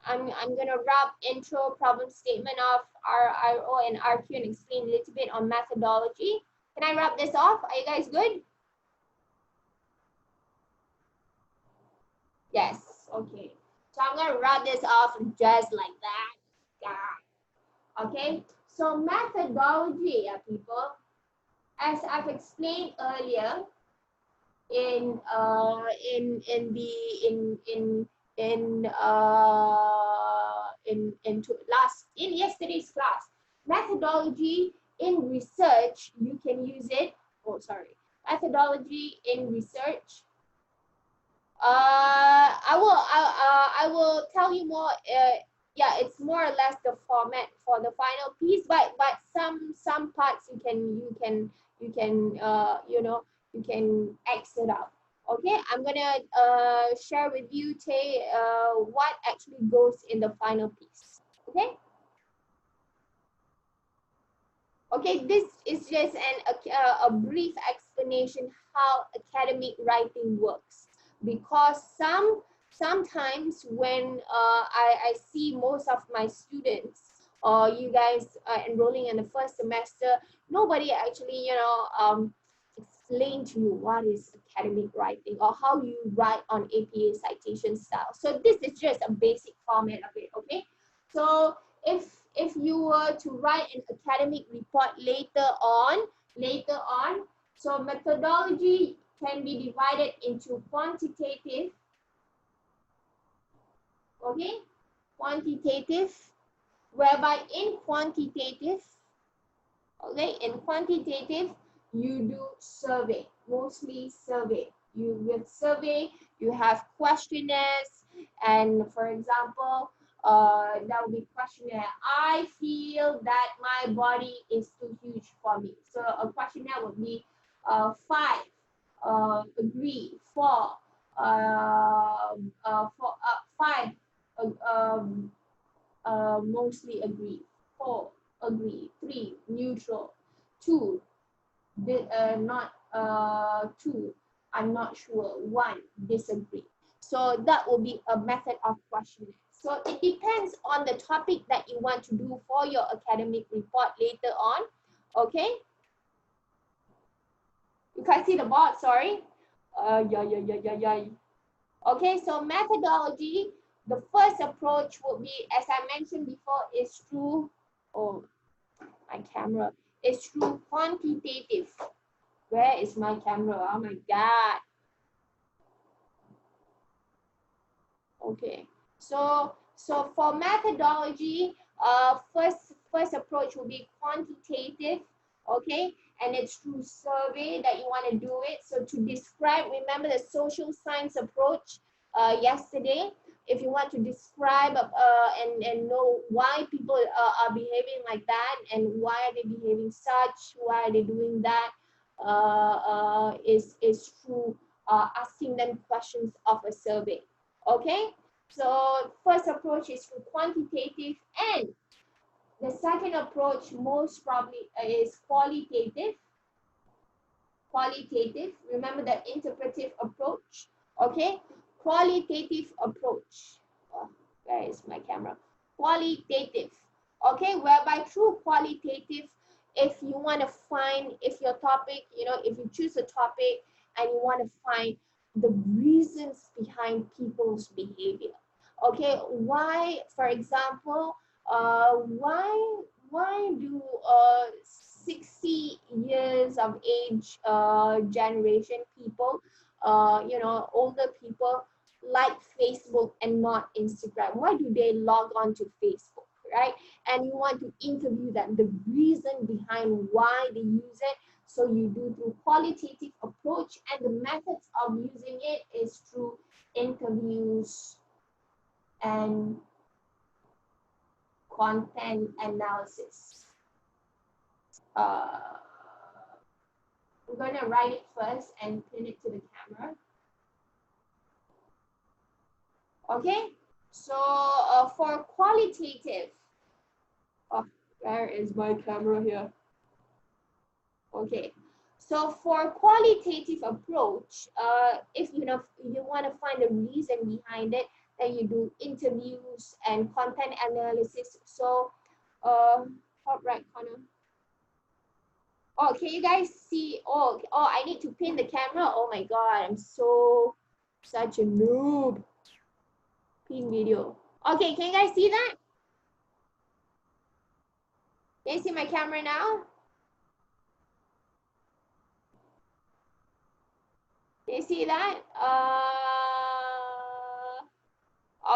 I'm gonna wrap intro, problem statement of RO and RQ and explain a little bit on methodology. Can I wrap this off? Are you guys good? Yes, okay. So I'm gonna wrap this off just like that. Yeah. Okay, so methodology, people, as I've explained earlier in yesterday's class, methodology in research, you can use it. Oh, sorry. Methodology in research. I will tell you more. Yeah, it's more or less the format for the final piece, but some parts you can exit out. Okay, I'm gonna share with you Tay what actually goes in the final piece. Okay. Okay, this is just a brief explanation how academic writing works, because sometimes when I see most of my students or you guys are enrolling in the first semester, nobody actually explain to you what is academic writing or how you write on APA citation style. So this is just a basic format of it. Okay, so if you were to write an academic report later on, so methodology can be divided into quantitative, okay, quantitative, whereby in quantitative, okay, in quantitative, you do survey, mostly survey. With survey, You have questionnaires, and for example, that will be questionnaire. I feel that my body is too huge for me. So a questionnaire would be 5, agree, 4, 5, mostly agree, 4, agree, 3, neutral, 2, not 2, I'm not sure, 1, disagree. So that will be a method of questionnaire. So it depends on the topic that you want to do for your academic report later on. Okay? You can't see the board, sorry. Yeah. Okay, so methodology, the first approach would be, as I mentioned before, is through, oh, my camera, is through quantitative. Where is my camera? Oh my God. Okay, so for methodology, first approach will be quantitative, okay, and it's through survey that you want to do it. So to describe, remember the social science approach yesterday. If you want to describe and know why people are behaving like that and why are they behaving such, why are they doing that, is through asking them questions of a survey. Okay, so first approach is through quantitative, and the second approach most probably is qualitative. Qualitative, remember the interpretive approach. Okay, qualitative approach. Oh, where is my camera? Qualitative. Okay, whereby through qualitative, if you want to find, if your topic, you know, if you choose a topic and you want to find the reasons behind people's behavior. Okay, why, for example, why do 60 years of age generation people, you know, older people like Facebook and not Instagram? Why do they log on to Facebook, right? And you want to interview them, the reason behind why they use it. So you do through qualitative approach, and the methods of using it is through interviews and content analysis. I'm going to write it first and pin it to the camera. Okay, so for qualitative, oh, where is my camera here? Okay, so for qualitative approach, if you know you want to find the reason behind it, then you do interviews and content analysis. So, top right corner. Oh, can you guys see? Oh, I need to pin the camera. Oh my God, I'm such a noob. Pin video. Okay, can you guys see that? Can you see my camera now? Can you see that?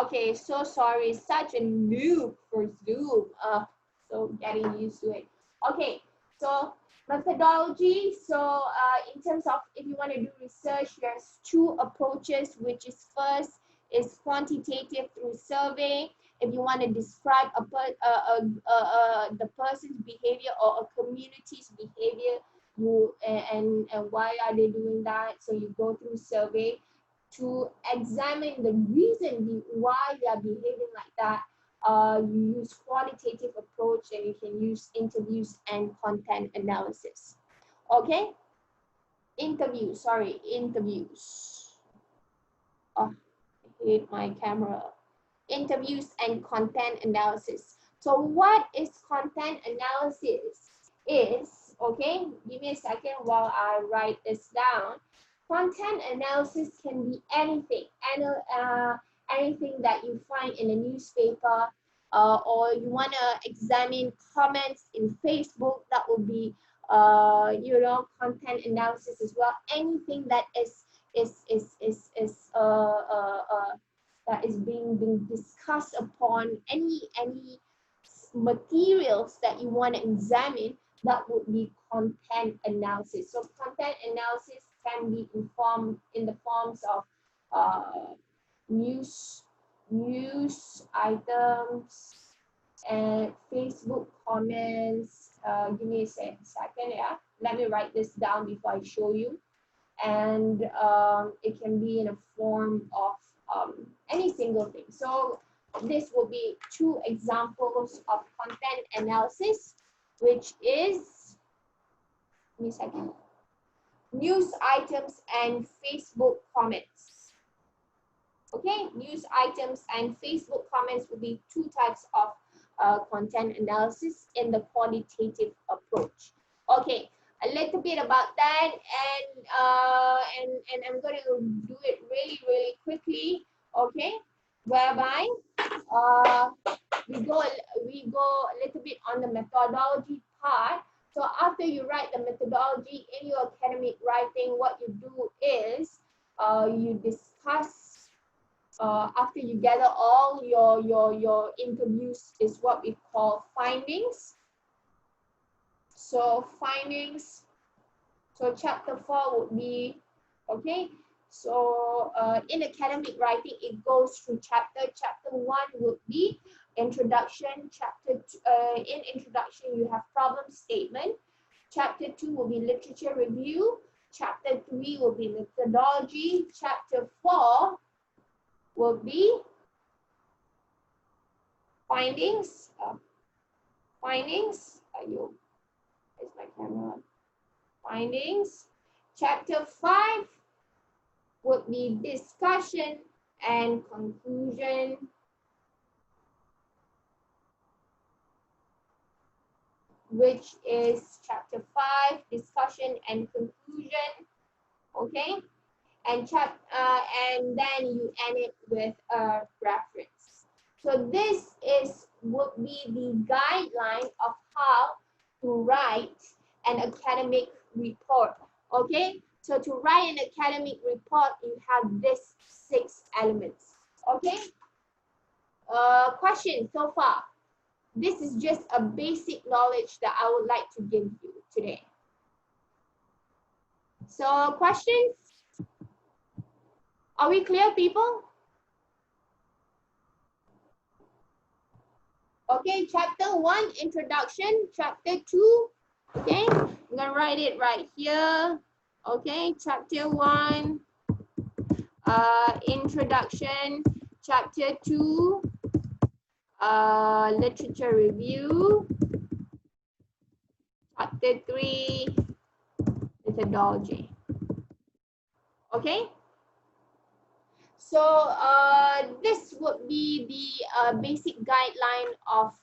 Okay, so sorry, such a noob for Zoom. So getting used to it. Okay, so methodology. So in terms of if you want to do research, there's 2 approaches, which is first is quantitative through survey. If you want to describe the person's behavior or a community's behavior, you and why are they doing that? So you go through survey to examine the reason why they are behaving like that. You use qualitative approach, and you can use interviews and content analysis. Okay, interviews. Oh, I hate my camera. Interviews and content analysis. So what is content analysis? Is, okay, give me a second while I write this down. Content analysis can be anything, anything that you find in a newspaper, or you want to examine comments in Facebook. That will be, you know, content analysis as well. Anything that is that is being discussed upon, any materials that you want to examine, that would be content analysis. So content analysis can be informed in the forms of news items, and Facebook comments. Give me a second, yeah. Let me write this down before I show you. And it can be in a form of any single thing. So this will be 2 examples of content analysis, which is, give me a second, news items and Facebook comments. Okay, news items and Facebook comments will be 2 types of content analysis in the qualitative approach. Okay, a little bit about that, and I'm going to do it really quickly. Okay, whereby we go a little bit on the methodology part. So after you write the methodology in your academic writing, what you do is you discuss. After you gather all your interviews is what we call findings. So findings. So chapter 4 would be, okay. So in academic writing, it goes through chapter. Chapter 1 would be introduction. In introduction, you have problem statement. Chapter 2 will be literature review. Chapter 3 will be methodology. Chapter 4 will be findings. Where's my camera? Findings. Chapter 5 would be discussion and conclusion. Which is chapter 5, discussion and conclusion. Okay. And then you end it with a reference. So this would be the guideline of how to write an academic report. Okay, so to write an academic report, you have these 6 elements. Okay. Question so far. This is just a basic knowledge that I would like to give you today. So questions? Are we clear, people? Okay, chapter 1, introduction. Chapter 2, okay, I'm gonna write it right here. Okay, chapter 1, introduction. Chapter 2, literature review. Chapter 3, methodology. Okay. So this would be the basic guideline of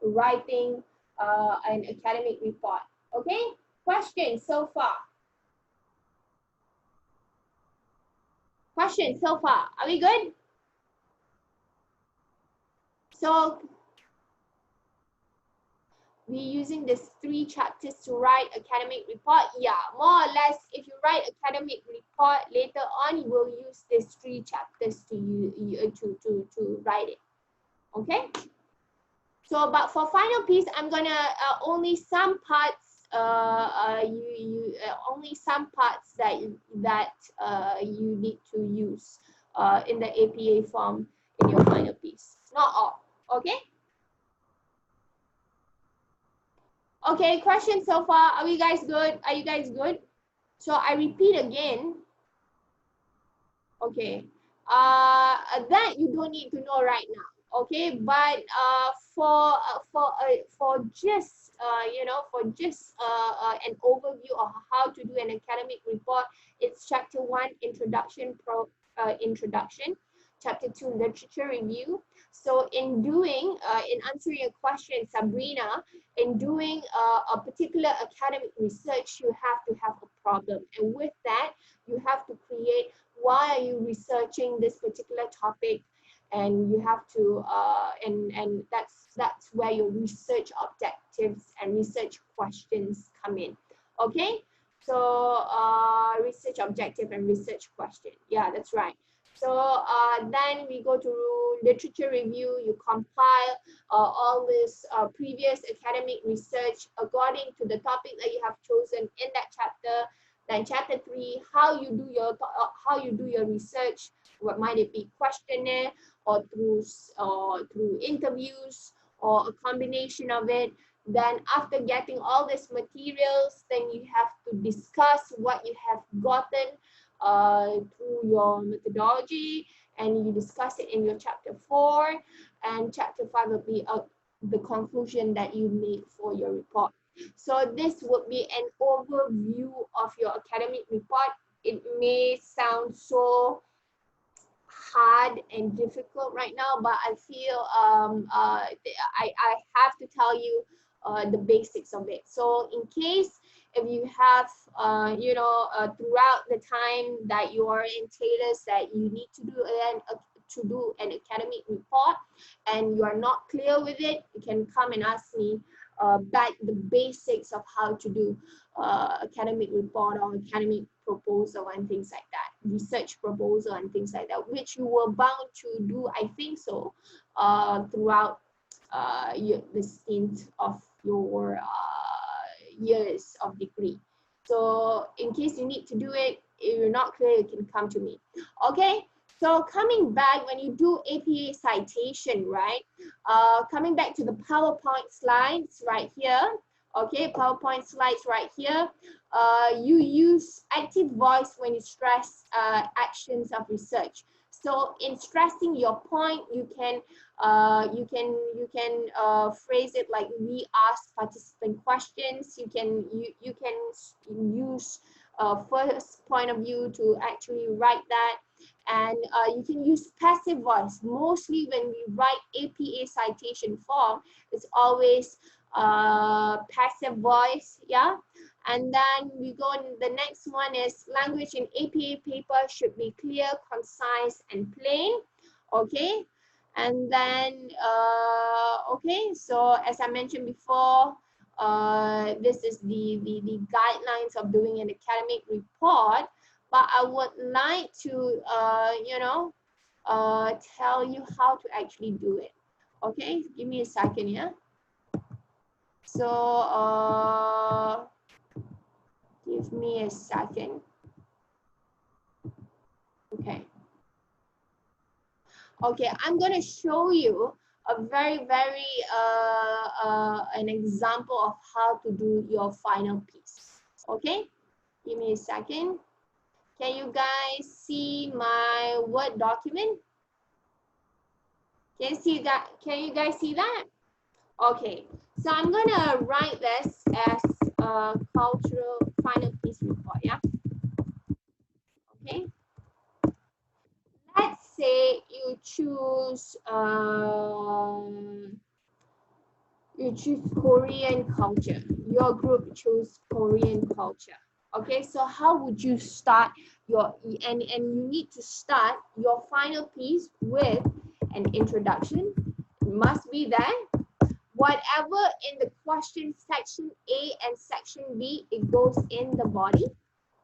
writing an academic report. Okay, questions so far? Questions so far? Are we good? So we're using these 3 chapters to write academic report. Yeah, more or less, if you write academic report later on, you will use these 3 chapters to write it. Okay. So, but for final piece, I'm gonna only some parts. Only some parts that you need to use in the APA form in your final piece. Not all. Okay. Okay, questions so far? Are you guys good? Are you guys good? So I repeat again. Okay, that you don't need to know right now. Okay, but for just an overview of how to do an academic report, it's chapter 1, introduction. Chapter 2, literature review. So in answering your question, Sabrina, in doing a particular academic research, you have to have a problem. And with that, you have to create why are you researching this particular topic, and you have to, and that's where your research objectives and research questions come in. Okay, so research objective and research question. Yeah, that's right. So then we go to literature review. You compile all this previous academic research according to the topic that you have chosen in that chapter. Then chapter 3, how you do your research. What might it be, questionnaire or through interviews or a combination of it. Then after getting all these materials, then you have to discuss what you have gotten through your methodology, and you discuss it in your chapter 4, and chapter 5 will be the conclusion that you make for your report. So this would be an overview of your academic report. It may sound so hard and difficult right now, but I feel I have to tell you the basics of it. So in case if you have throughout the time that you are in TALIS that you need to do an academic report and you are not clear with it, you can come and ask me back the basics of how to do academic report or academic proposal and things like that, research proposal and things like that, which you were bound to do, I think so, throughout the stint of your years of degree. So in case you need to do it, if you're not clear, you can come to me. Okay, so coming back, when you do APA citation, right? Coming back to the PowerPoint slides right here. Okay, PowerPoint slides right here. You use active voice when you stress actions of research. So in stressing your point, you can phrase it like we ask participant questions. You can use first point of view to actually write that, and you can use passive voice. Mostly when we write APA citation form, it's always passive voice, yeah. And then we go on, the next one is language in APA paper should be clear, concise, and plain. Okay, and then okay, so as I mentioned before, this is the guidelines of doing an academic report, but I would like to tell you how to actually do it. Okay, give me a second, yeah. So give me a second. Okay. Okay, I'm gonna show you a very an example of how to do your final piece. Okay, give me a second. Can you guys see my Word document? Can you see that? Can you guys see that? Okay, so I'm gonna write this as a cultural final piece report, yeah? Okay. Let's say you choose Korean culture. Your group chose Korean culture. Okay, so how would you start your and you need to start your final piece with an introduction. It must be there. Whatever in the question section A and section B, it goes in the body.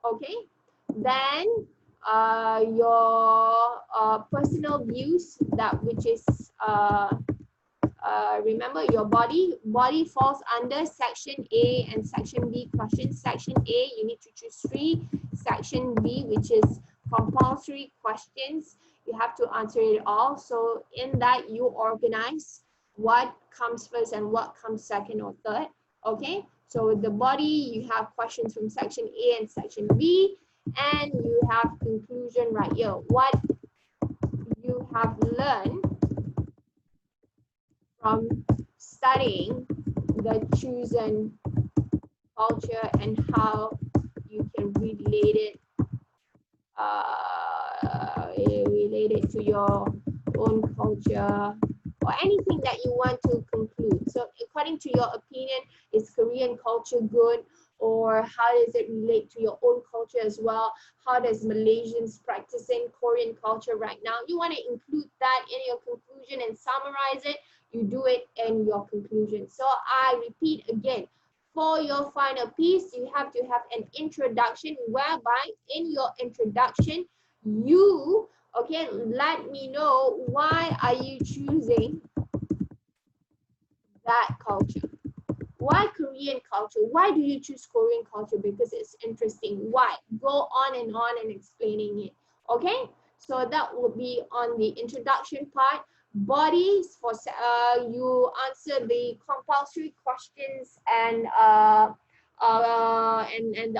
Okay, then your personal views, that which is remember your body falls under section A and section B questions. Section A, you need to choose 3. Section B, which is compulsory questions, you have to answer it all. So in that, you organize what comes first and what comes second or third. Okay, so with the body, you have questions from section A and section B, and you have conclusion right here. What you have learned from studying the chosen culture and how you can relate it to your own culture or anything that you want to conclude. So according to your opinion, is Korean culture good, or how does it relate to your own culture as well? How does Malaysians practicing Korean culture right now? You want to include that in your conclusion and summarize it. You do it in your conclusion. So I repeat again, for your final piece, you have to have an introduction, whereby in your introduction, you, okay, let me know why are you choosing that culture. Why Korean culture? Why do you choose Korean culture? Because it's interesting. Why? Go on and explaining it. Okay, so that would be on the introduction part. Bodies, for you answer the compulsory questions and the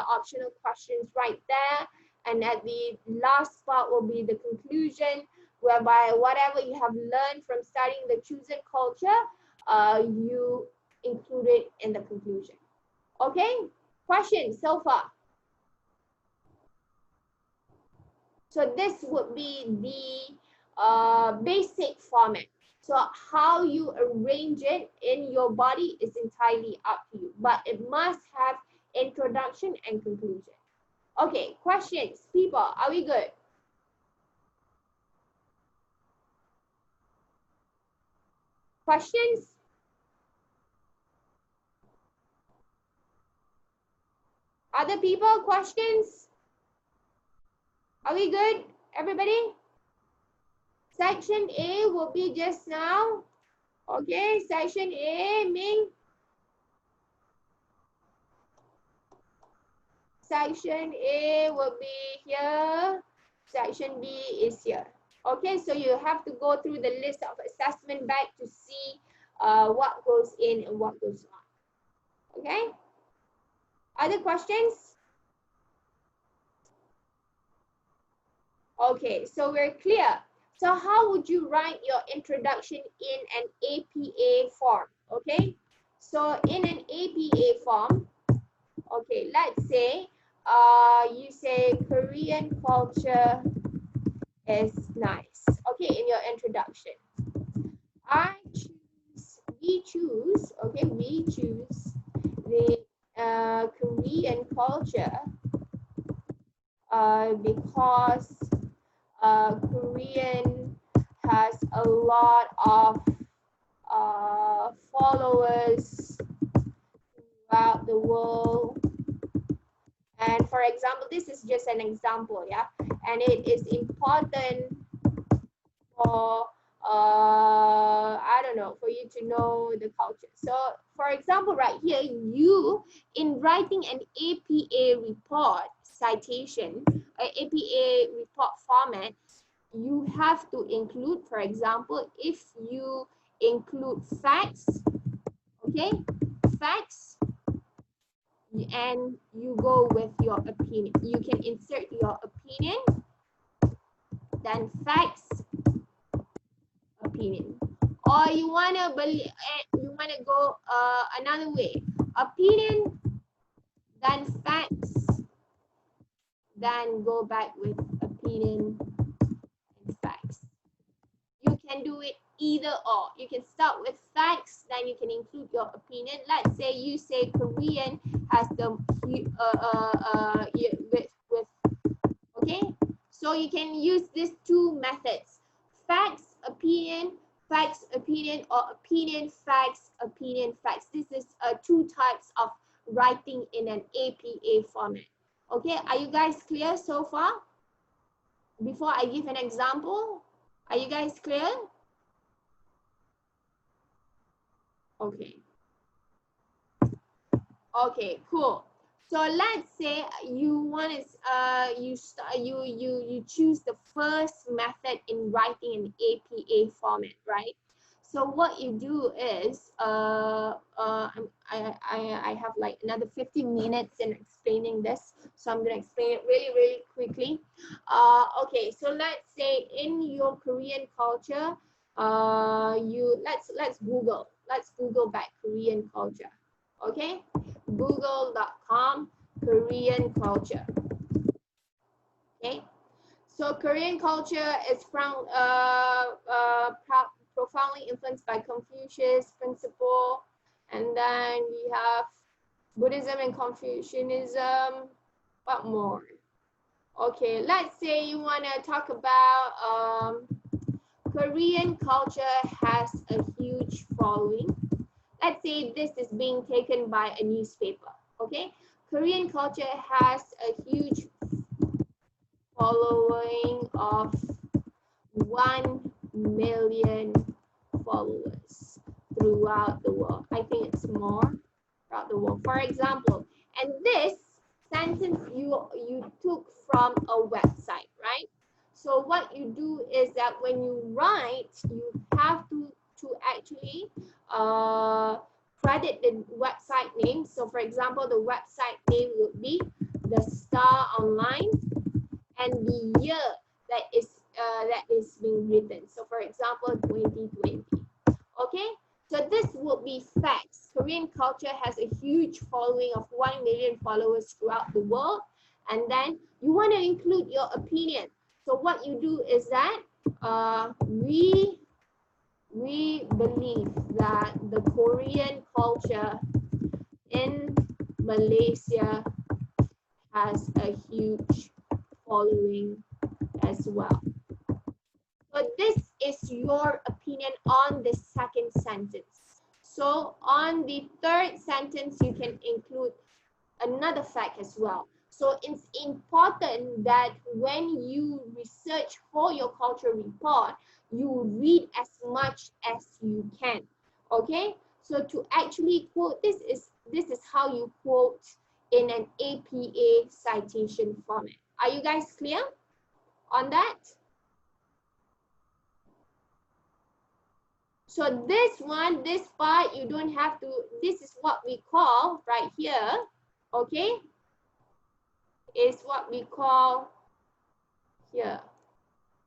optional questions right there. And at the last part will be the conclusion, whereby whatever you have learned from studying the chosen culture, you include it in the conclusion. Okay, questions so far? So this would be the basic format. So how you arrange it in your body is entirely up to you, but it must have introduction and conclusion. Okay, questions, people, are we good? Questions? Other people, questions? Are we good, everybody? Section A will be just now. Okay, section A, Ming. Section A will be here. Section B is here. Okay, so you have to go through the list of assessment back to see what goes in and what goes on. Okay? Other questions? Okay, so we're clear. So how would you write your introduction in an APA form? Okay, so in an APA form, okay, let's say you say Korean culture is nice. Okay, in your introduction, we choose the Korean culture because Korean has a lot of followers throughout the world. And for example, this is just an example, yeah, and it is important for I don't know, for you to know the culture. So for example, right here, you in writing an APA report citation, APA report format, you have to include, for example, if you include facts, okay, facts, and you go with your opinion. You can insert your opinion, then facts, opinion. Or you wanna go another way, opinion, then facts, then go back with opinion and facts. You can do it either or. You can start with facts, then you can include your opinion. Let's say you say Korean has the okay, so you can use these two methods: facts, opinion, or opinion, facts, opinion, facts. This is two types of writing in an APA format. Okay, are you guys clear so far? Before I give an example, are you guys clear? Okay. Okay, cool. So let's say you want to you choose the first method in writing an APA format, right? So what you do is I have like another 15 minutes in explaining this, so I'm gonna explain it really quickly. Okay, so let's say in your Korean culture, let's Google back Korean culture. Okay, google.com Korean culture. Okay, so Korean culture is from profoundly influenced by Confucius principle, and then we have Buddhism and Confucianism. What more? Okay, let's say you want to talk about Korean culture has a huge following. Let's say this is being taken by a newspaper. Okay, Korean culture has a huge following of 1 million followers throughout the world. I think it's more. throughout the world. For example, and this sentence you took from a website, right? So what you do is that when you write, you have to actually credit the website name. So for example, the website name would be The Star Online and the year that is being written. So for example, 2020. Okay, so this would be facts. Korean culture has a huge following of 1 million followers throughout the world, and then you want to include your opinion. So what you do is that we believe that the Korean culture in Malaysia has a huge following as well. So this is your opinion on the second sentence. So on the third sentence, you can include another fact as well. So it's important that when you research for your culture report, you read as much as you can. Okay? So to actually quote, this is how you quote in an APA citation format. Are you guys clear on that? So this one, this part, you don't have to, this is what we call right here, okay, is what we call here.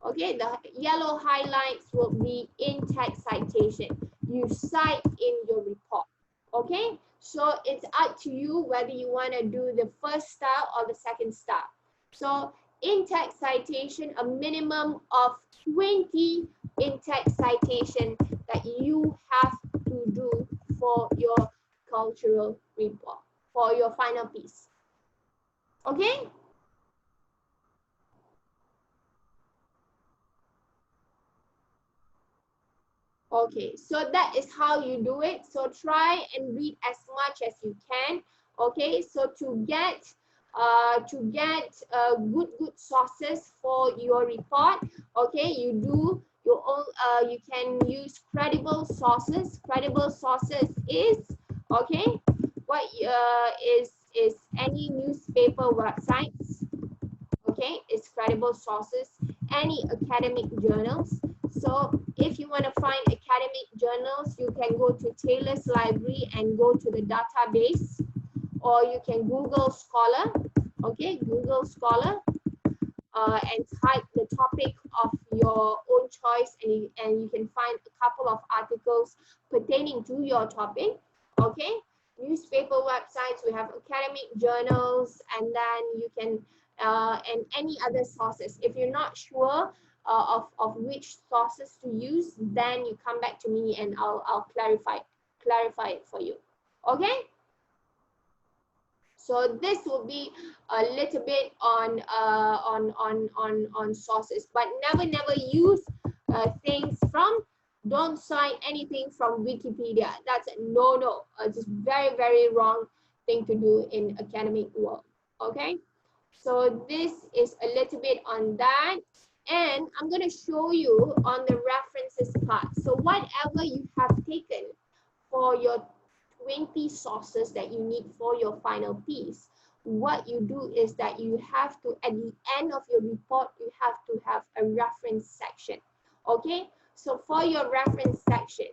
Okay, the yellow highlights will be in-text citation. You cite in your report, okay? So it's up to you whether you want to do the first style or the second style. So in-text citation, a minimum of 20 in-text citation that you have to do for your cultural report, for your final piece. Okay? Okay, so that is how you do it. So try and read as much as you can. Okay, so to get good sources for your report, okay, you do your own. You can use credible sources. Credible sources is okay. What is any newspaper websites? Okay, it's credible sources. Any academic journals. So if you want to find academic journals, you can go to Taylor's Library and go to the database, or you can Google Scholar, okay, Google Scholar, and type the topic of your own choice, and you can find a couple of articles pertaining to your topic, okay. Newspaper websites, we have academic journals, and then you can, and any other sources. If you're not sure of which sources to use, then you come back to me and I'll clarify it for you. Okay? So this will be a little bit on sources, but never use things from. Don't cite anything from Wikipedia. That's a no. It's very wrong thing to do in academic world. Okay? So this is a little bit on that. And I'm going to show you on the references part. So whatever you have taken for your 20 sources that you need for your final piece, what you do is that you have to, at the end of your report, you have to have a reference section. Okay? So for your reference section,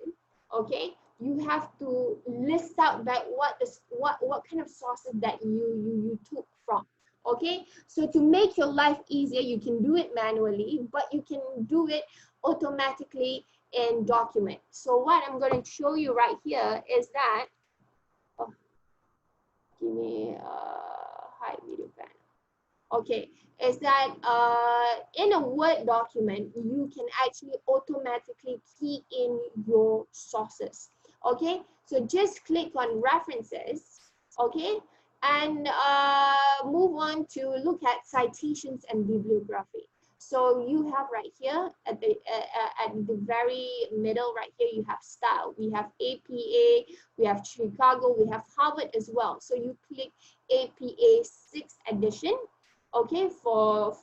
okay, you have to list out that what kind of sources that you took from. Okay, so to make your life easier, you can do it manually, but you can do it automatically in document. So what I'm going to show you right here is that, give me hide video panel. Okay, is that in a Word document, you can actually automatically key in your sources. Okay, so just click on references, okay, and move on to look at citations and bibliography. So you have right here at the very middle right here, you have style. We have APA, we have Chicago, we have Harvard as well. So you click APA 6th edition, okay, for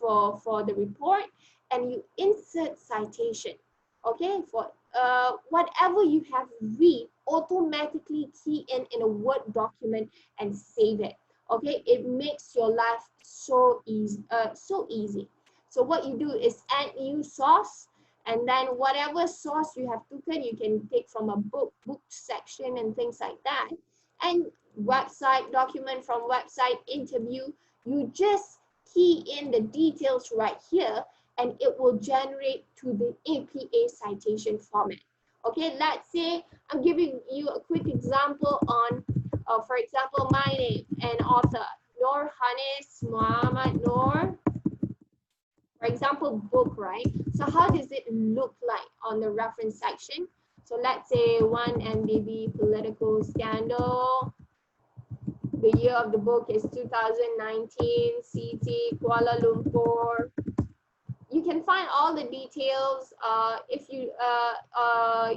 the report, and you insert citation, okay, for whatever you have read automatically key in a Word document and save it. Okay, it makes your life so easy. So what you do is add new source, and then whatever source you have taken, you can take from a book section and things like that. And website, document from website, interview, you just key in the details right here and it will generate to the APA citation format. Okay, let's say I'm giving you a quick example on, for example, my name and author, Noor Hanis Muhammad Noor. For example, book, right? So how does it look like on the reference section? So let's say 1MDB political scandal. The year of the book is 2019, CT, Kuala Lumpur. You can find all the details if you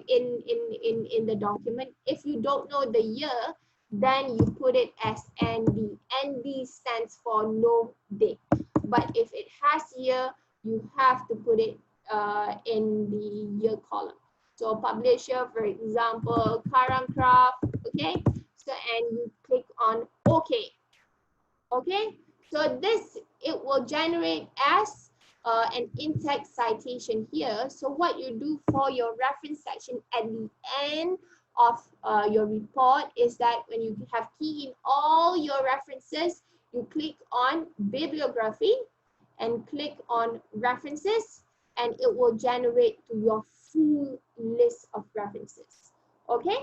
in the document. If you don't know the year, then you put it as ND. ND stands for no date. But if it has year, you have to put it in the year column. So publisher, for example, Karam Craft, okay? So, and you click on OK. Okay, so this, it will generate as an in-text citation here. So what you do for your reference section at the end of your report is that when you have keyed in all your references, you click on bibliography and click on references, and it will generate to your full list of references. Okay?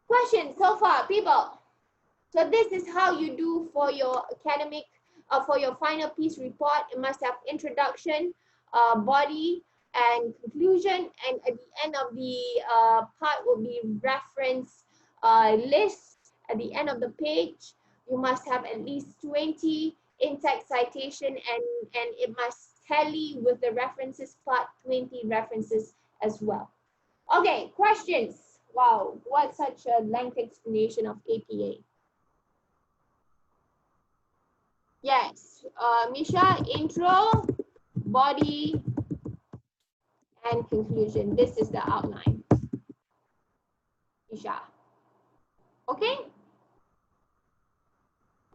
Questions so far, people? So this is how you do for your academic, for your final piece report. It must have introduction, body, and conclusion. And at the end of the part will be reference list. At the end of the page, you must have at least 20 in-text citation, and it must tally with the references part, 20 references as well. Okay, questions? Wow, what such a lengthy explanation of APA. Yes, Misha, intro, body, and conclusion. This is the outline. Misha. Okay?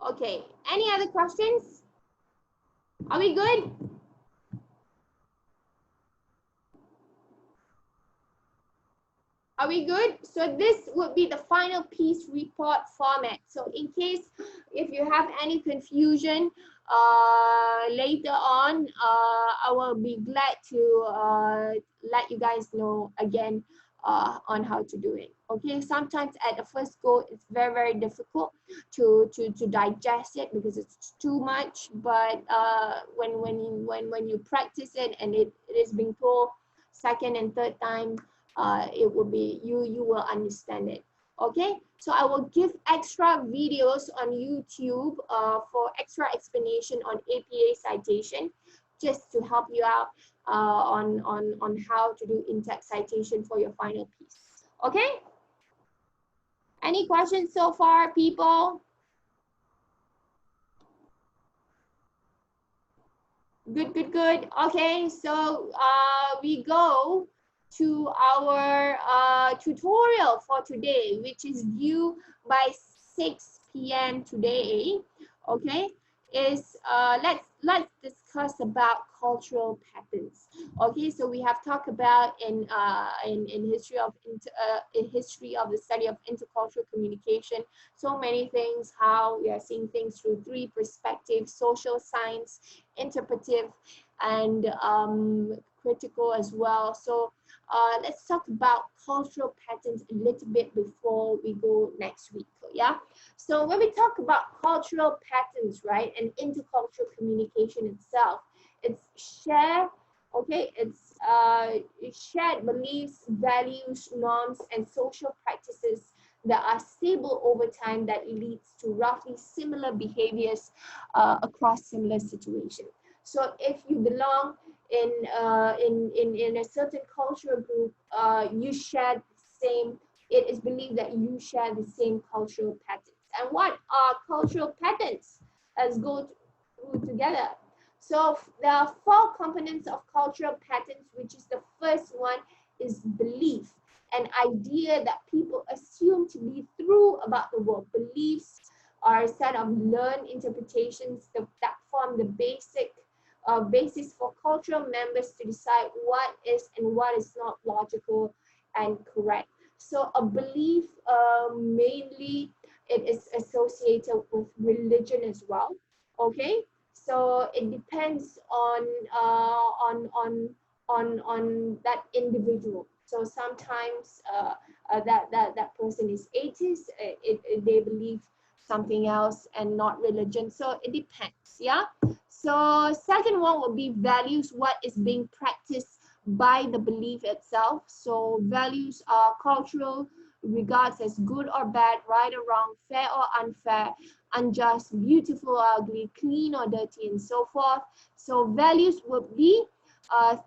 Okay, any other questions? Are we good? Are we good? So this would be the final piece report format. So in case if you have any confusion later on, I will be glad to let you guys know again on how to do it. Okay, sometimes at the first go, it's very, very difficult to digest it because it's too much. But when you practice it and it is being told second and third time, it will be, you will understand it. Okay, so I will give extra videos on YouTube for extra explanation on APA citation, just to help you out on how to do in-text citation for your final piece. Okay, any questions so far, people? Good, good, good. Okay, so we go to our tutorial for today, which is due by 6 p.m. today. Okay, is let's discuss about cultural patterns. Okay, so we have talked about in history of the study of intercultural communication, so many things, how we are seeing things through 3 perspectives: social science, interpretive, and critical as well. So let's talk about cultural patterns a little bit before we go next week. Yeah. So when we talk about cultural patterns, right, and intercultural communication itself, it's shared. Okay, it's shared beliefs, values, norms, and social practices that are stable over time that leads to roughly similar behaviors across similar situations. So if you belong in a certain cultural group, you share the same, it is believed that you share the same cultural patterns. And what are cultural patterns? Let's go through together. So there are 4 components of cultural patterns, which is the first one is belief. an idea that people assume to be true about the world. Beliefs are a set of learned interpretations that form the basis for cultural members to decide what is and what is not logical and correct. So a belief, mainly it is associated with religion as well. Okay, so it depends on that individual. So sometimes that person is atheist, they believe something else and not religion. So it depends, yeah. So second one would be values, what is being practiced by the belief itself. So values are cultural, regards as good or bad, right or wrong, fair or unfair, unjust, beautiful or ugly, clean or dirty, and so forth. So values would be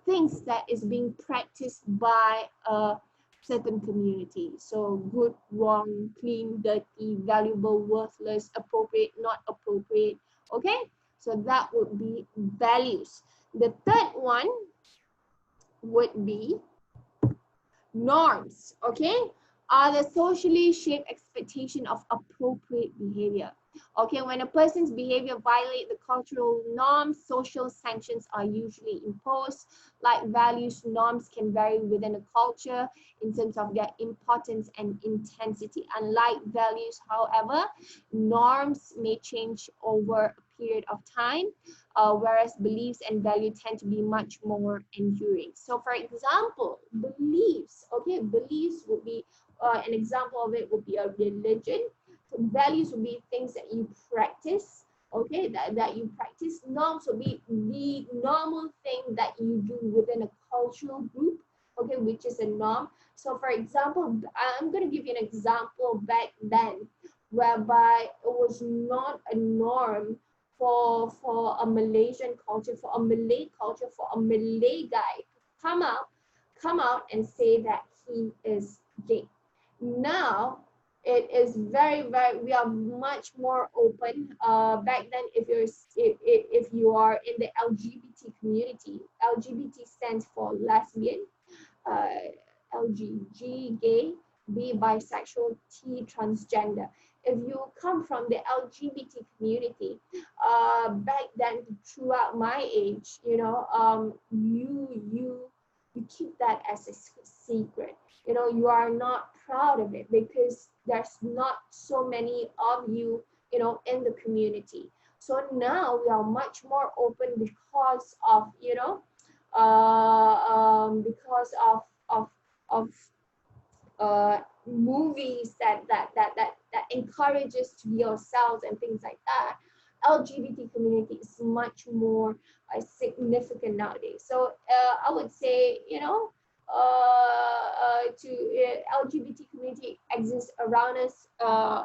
things that is being practiced by a certain community. So good, wrong, clean, dirty, valuable, worthless, appropriate, not appropriate. Okay, so that would be values. The third one would be norms. Okay, are the socially shaped expectation of appropriate behavior. Okay, when a person's behavior violates the cultural norms, social sanctions are usually imposed. Like values, norms can vary within a culture in terms of their importance and intensity. Unlike values, however, norms may change over a period of time, whereas beliefs and values tend to be much more enduring. So for example, beliefs, okay, beliefs would be, an example of it would be a religion. So values would be things that you practice, okay, that you practice. Norms would be the normal thing that you do within a cultural group, okay, which is a norm. So for example, I'm going to give you an example back then, whereby it was not a norm for a Malaysian culture, for a Malay culture, for a Malay guy to come out and say that he is gay. Now, it is very, we are much more open. Back then, if you are in the LGBT community, LGBT stands for lesbian, LG, gay, B, bisexual, T, transgender. If you come from the LGBT community, back then, throughout my age, you know, you keep that as a secret. You know, you are not proud of it because there's not so many of you, you know, in the community. So now we are much more open because of, you know, because of movies that encourages to be yourselves and things like that. LGBT community is much more significant nowadays. So I would say, you know, LGBT community exists around us,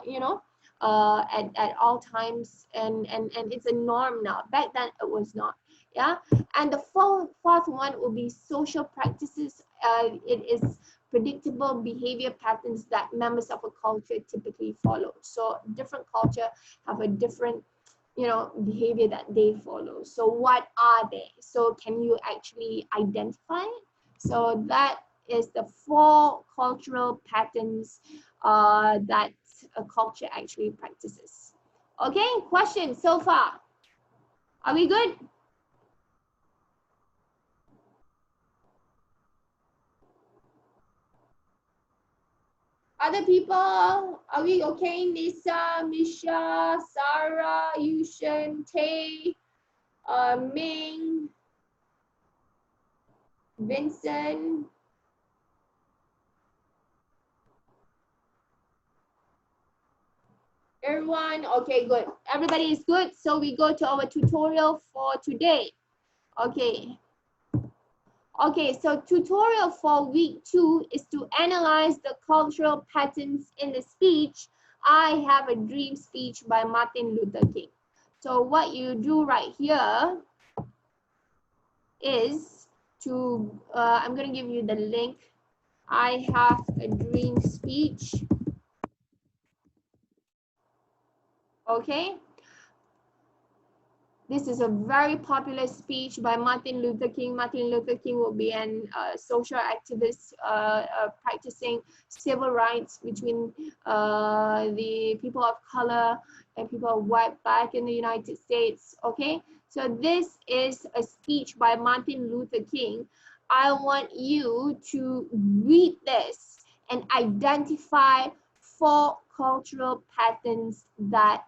you know, at all times, and it's a norm now. Back then it was not. Yeah, and the fourth one will be social practices. It is predictable behavior patterns that members of a culture typically follow. So different culture have a different, you know, behavior that they follow. So what are they? So can you actually identify it? So that is the 4 cultural patterns that a culture actually practices. Okay, questions so far? Are we good? Other people, are we okay? Nisa, Misha, Sarah, Yushin, Tay, Ming, Vincent. Everyone, okay, good. Everybody is good. So we go to our tutorial for today. Okay. Okay, so tutorial for week 2 is to analyze the cultural patterns in the speech. I Have a Dream speech by Martin Luther King. So what you do right here is to, I'm going to give you the link. I Have a Dream speech. Okay. This is a very popular speech by Martin Luther King. Martin Luther King will be an social activist practicing civil rights between the people of color and people of white back in the United States, okay? So this is a speech by Martin Luther King. I want you to read this and identify 4 cultural patterns that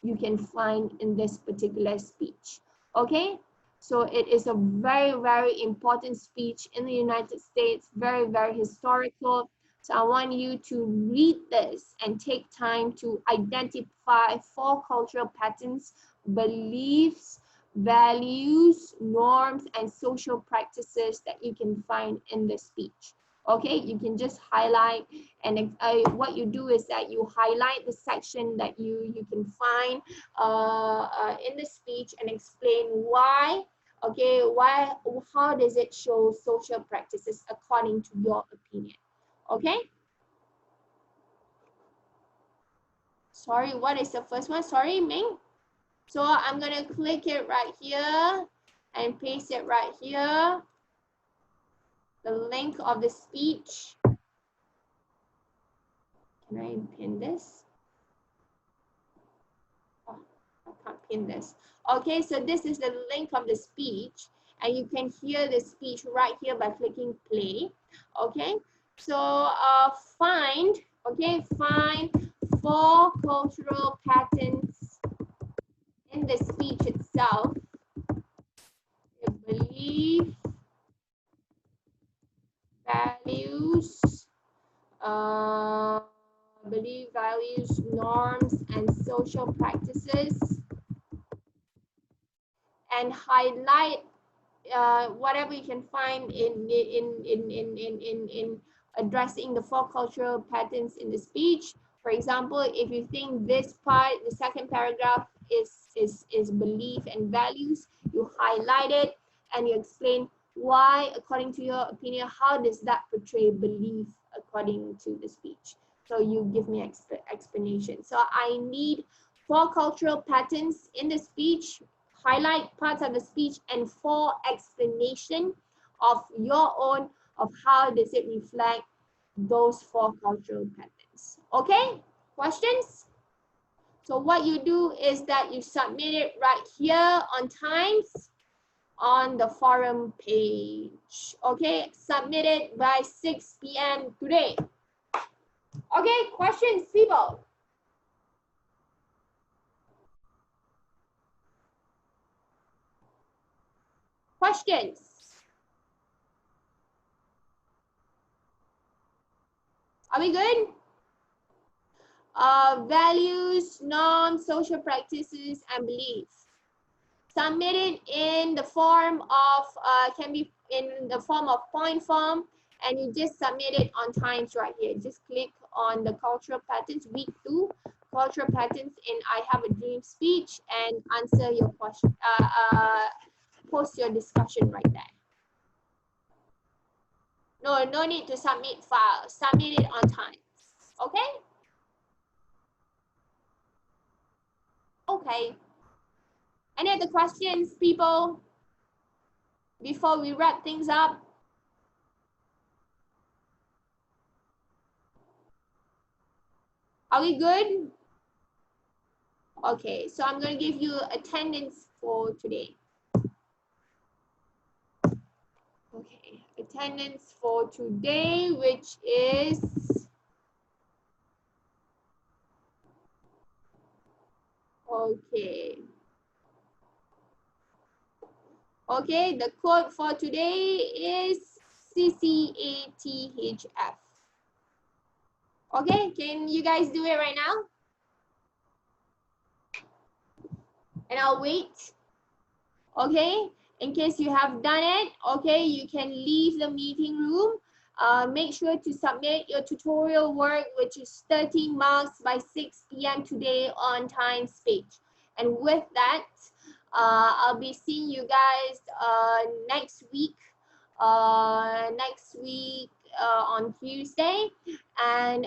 you can find in this particular speech, okay? So it is a very, very important speech in the United States, very, very historical. So I want you to read this and take time to identify 4 cultural patterns, beliefs, values, norms, and social practices that you can find in the speech. Okay, you can just highlight, and what you do is that you highlight the section that you can find in the speech and explain why, okay, how does it show social practices according to your opinion, okay? Sorry, what is the first one? Sorry, Ming. So I'm gonna click it right here and paste it right here. The link of the speech. Can I pin this? Oh, I can't pin this. Okay, so this is the link of the speech, and you can hear the speech right here by clicking play. Okay, so find 4 cultural patterns in the speech itself. Belief, values, norms, and social practices, and highlight whatever you can find in addressing the 4 cultural patterns in the speech. For example, if you think this part, the second paragraph is belief and values, you highlight it and you explain why, according to your opinion, how does that portray belief according to the speech. So you give me explanation. So I need 4 cultural patterns in the speech, highlight parts of the speech, and 4 explanation of your own of how does it reflect those 4 cultural patterns. Okay, questions? So what you do is that you submit it right here on Times on the forum page. Okay, submit it by 6 p.m. today. Okay, questions, people? Questions? Are we good? Values, norms, social practices, and beliefs. Submitted in the form of, can be in the form of point form, and you just submit it on Times right here. Just click on the cultural patterns, week 2, cultural patterns in I Have a Dream speech, and answer your question, post your discussion right there. No need to submit file, submit it on Times, okay? Okay. Any other questions, people, before we wrap things up? Are we good? Okay, so I'm going to give you attendance for today. Okay, attendance for today, which is okay. Okay, the code for today is CCATHF. Okay, can you guys do it right now? And I'll wait. Okay, in case you have done it, okay, you can leave the meeting room. Make sure to submit your tutorial work, which is 13 marks by 6 p.m. today on Times page. And with that, I'll be seeing you guys next week. on Tuesday. And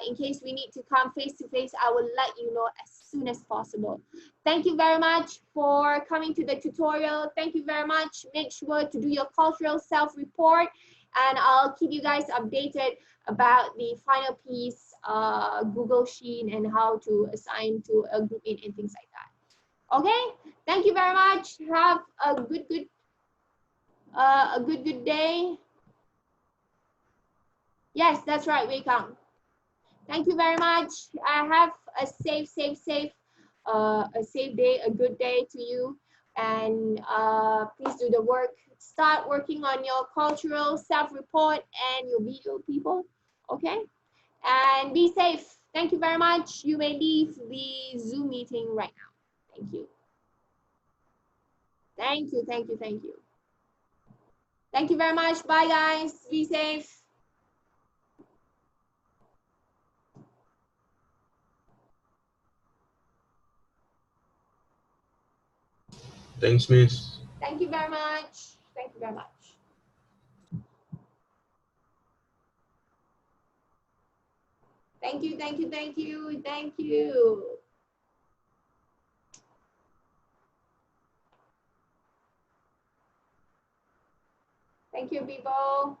in case we need to come face to face, I will let you know as soon as possible. Thank you very much for coming to the tutorial. Thank you very much. Make sure to do your cultural self-report, and I'll keep you guys updated about the final piece, Google Sheet, and how to assign to a group in and things like that. Okay, thank you very much. Have a good day. Yes, that's right, Wei Kang. Thank you very much. Have a safe day, a good day to you. And please do the work. Start working on your cultural self-report and your video, people. Okay? And be safe. Thank you very much. You may leave the Zoom meeting right now. Thank you. Thank you, thank you, thank you. Thank you very much. Bye, guys. Be safe. Thanks, Miss. Thank you very much. Thank you very much. Thank you, thank you, thank you, thank you. Thank you, people.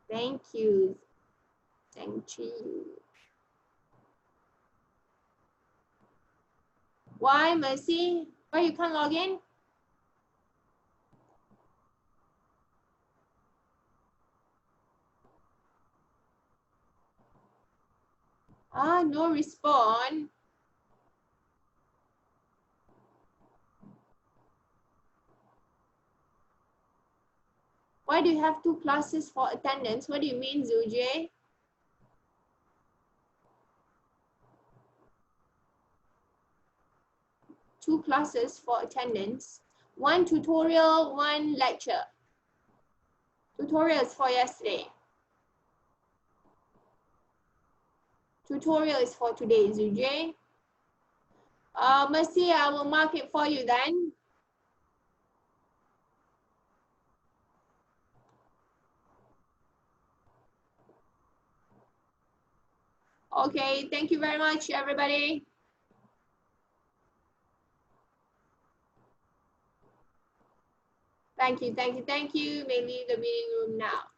Thank you. Thank you. Why, Mercy? Why you can't log in? No response. Why do you have 2 classes for attendance? What do you mean, Zuje? Two classes for attendance. 1 tutorial, 1 lecture. Tutorial is for yesterday. Tutorial is for today, Zuje. Mercy, I will mark it for you then. Okay, thank you very much, everybody. Thank you, thank you, thank you. May leave the meeting room now.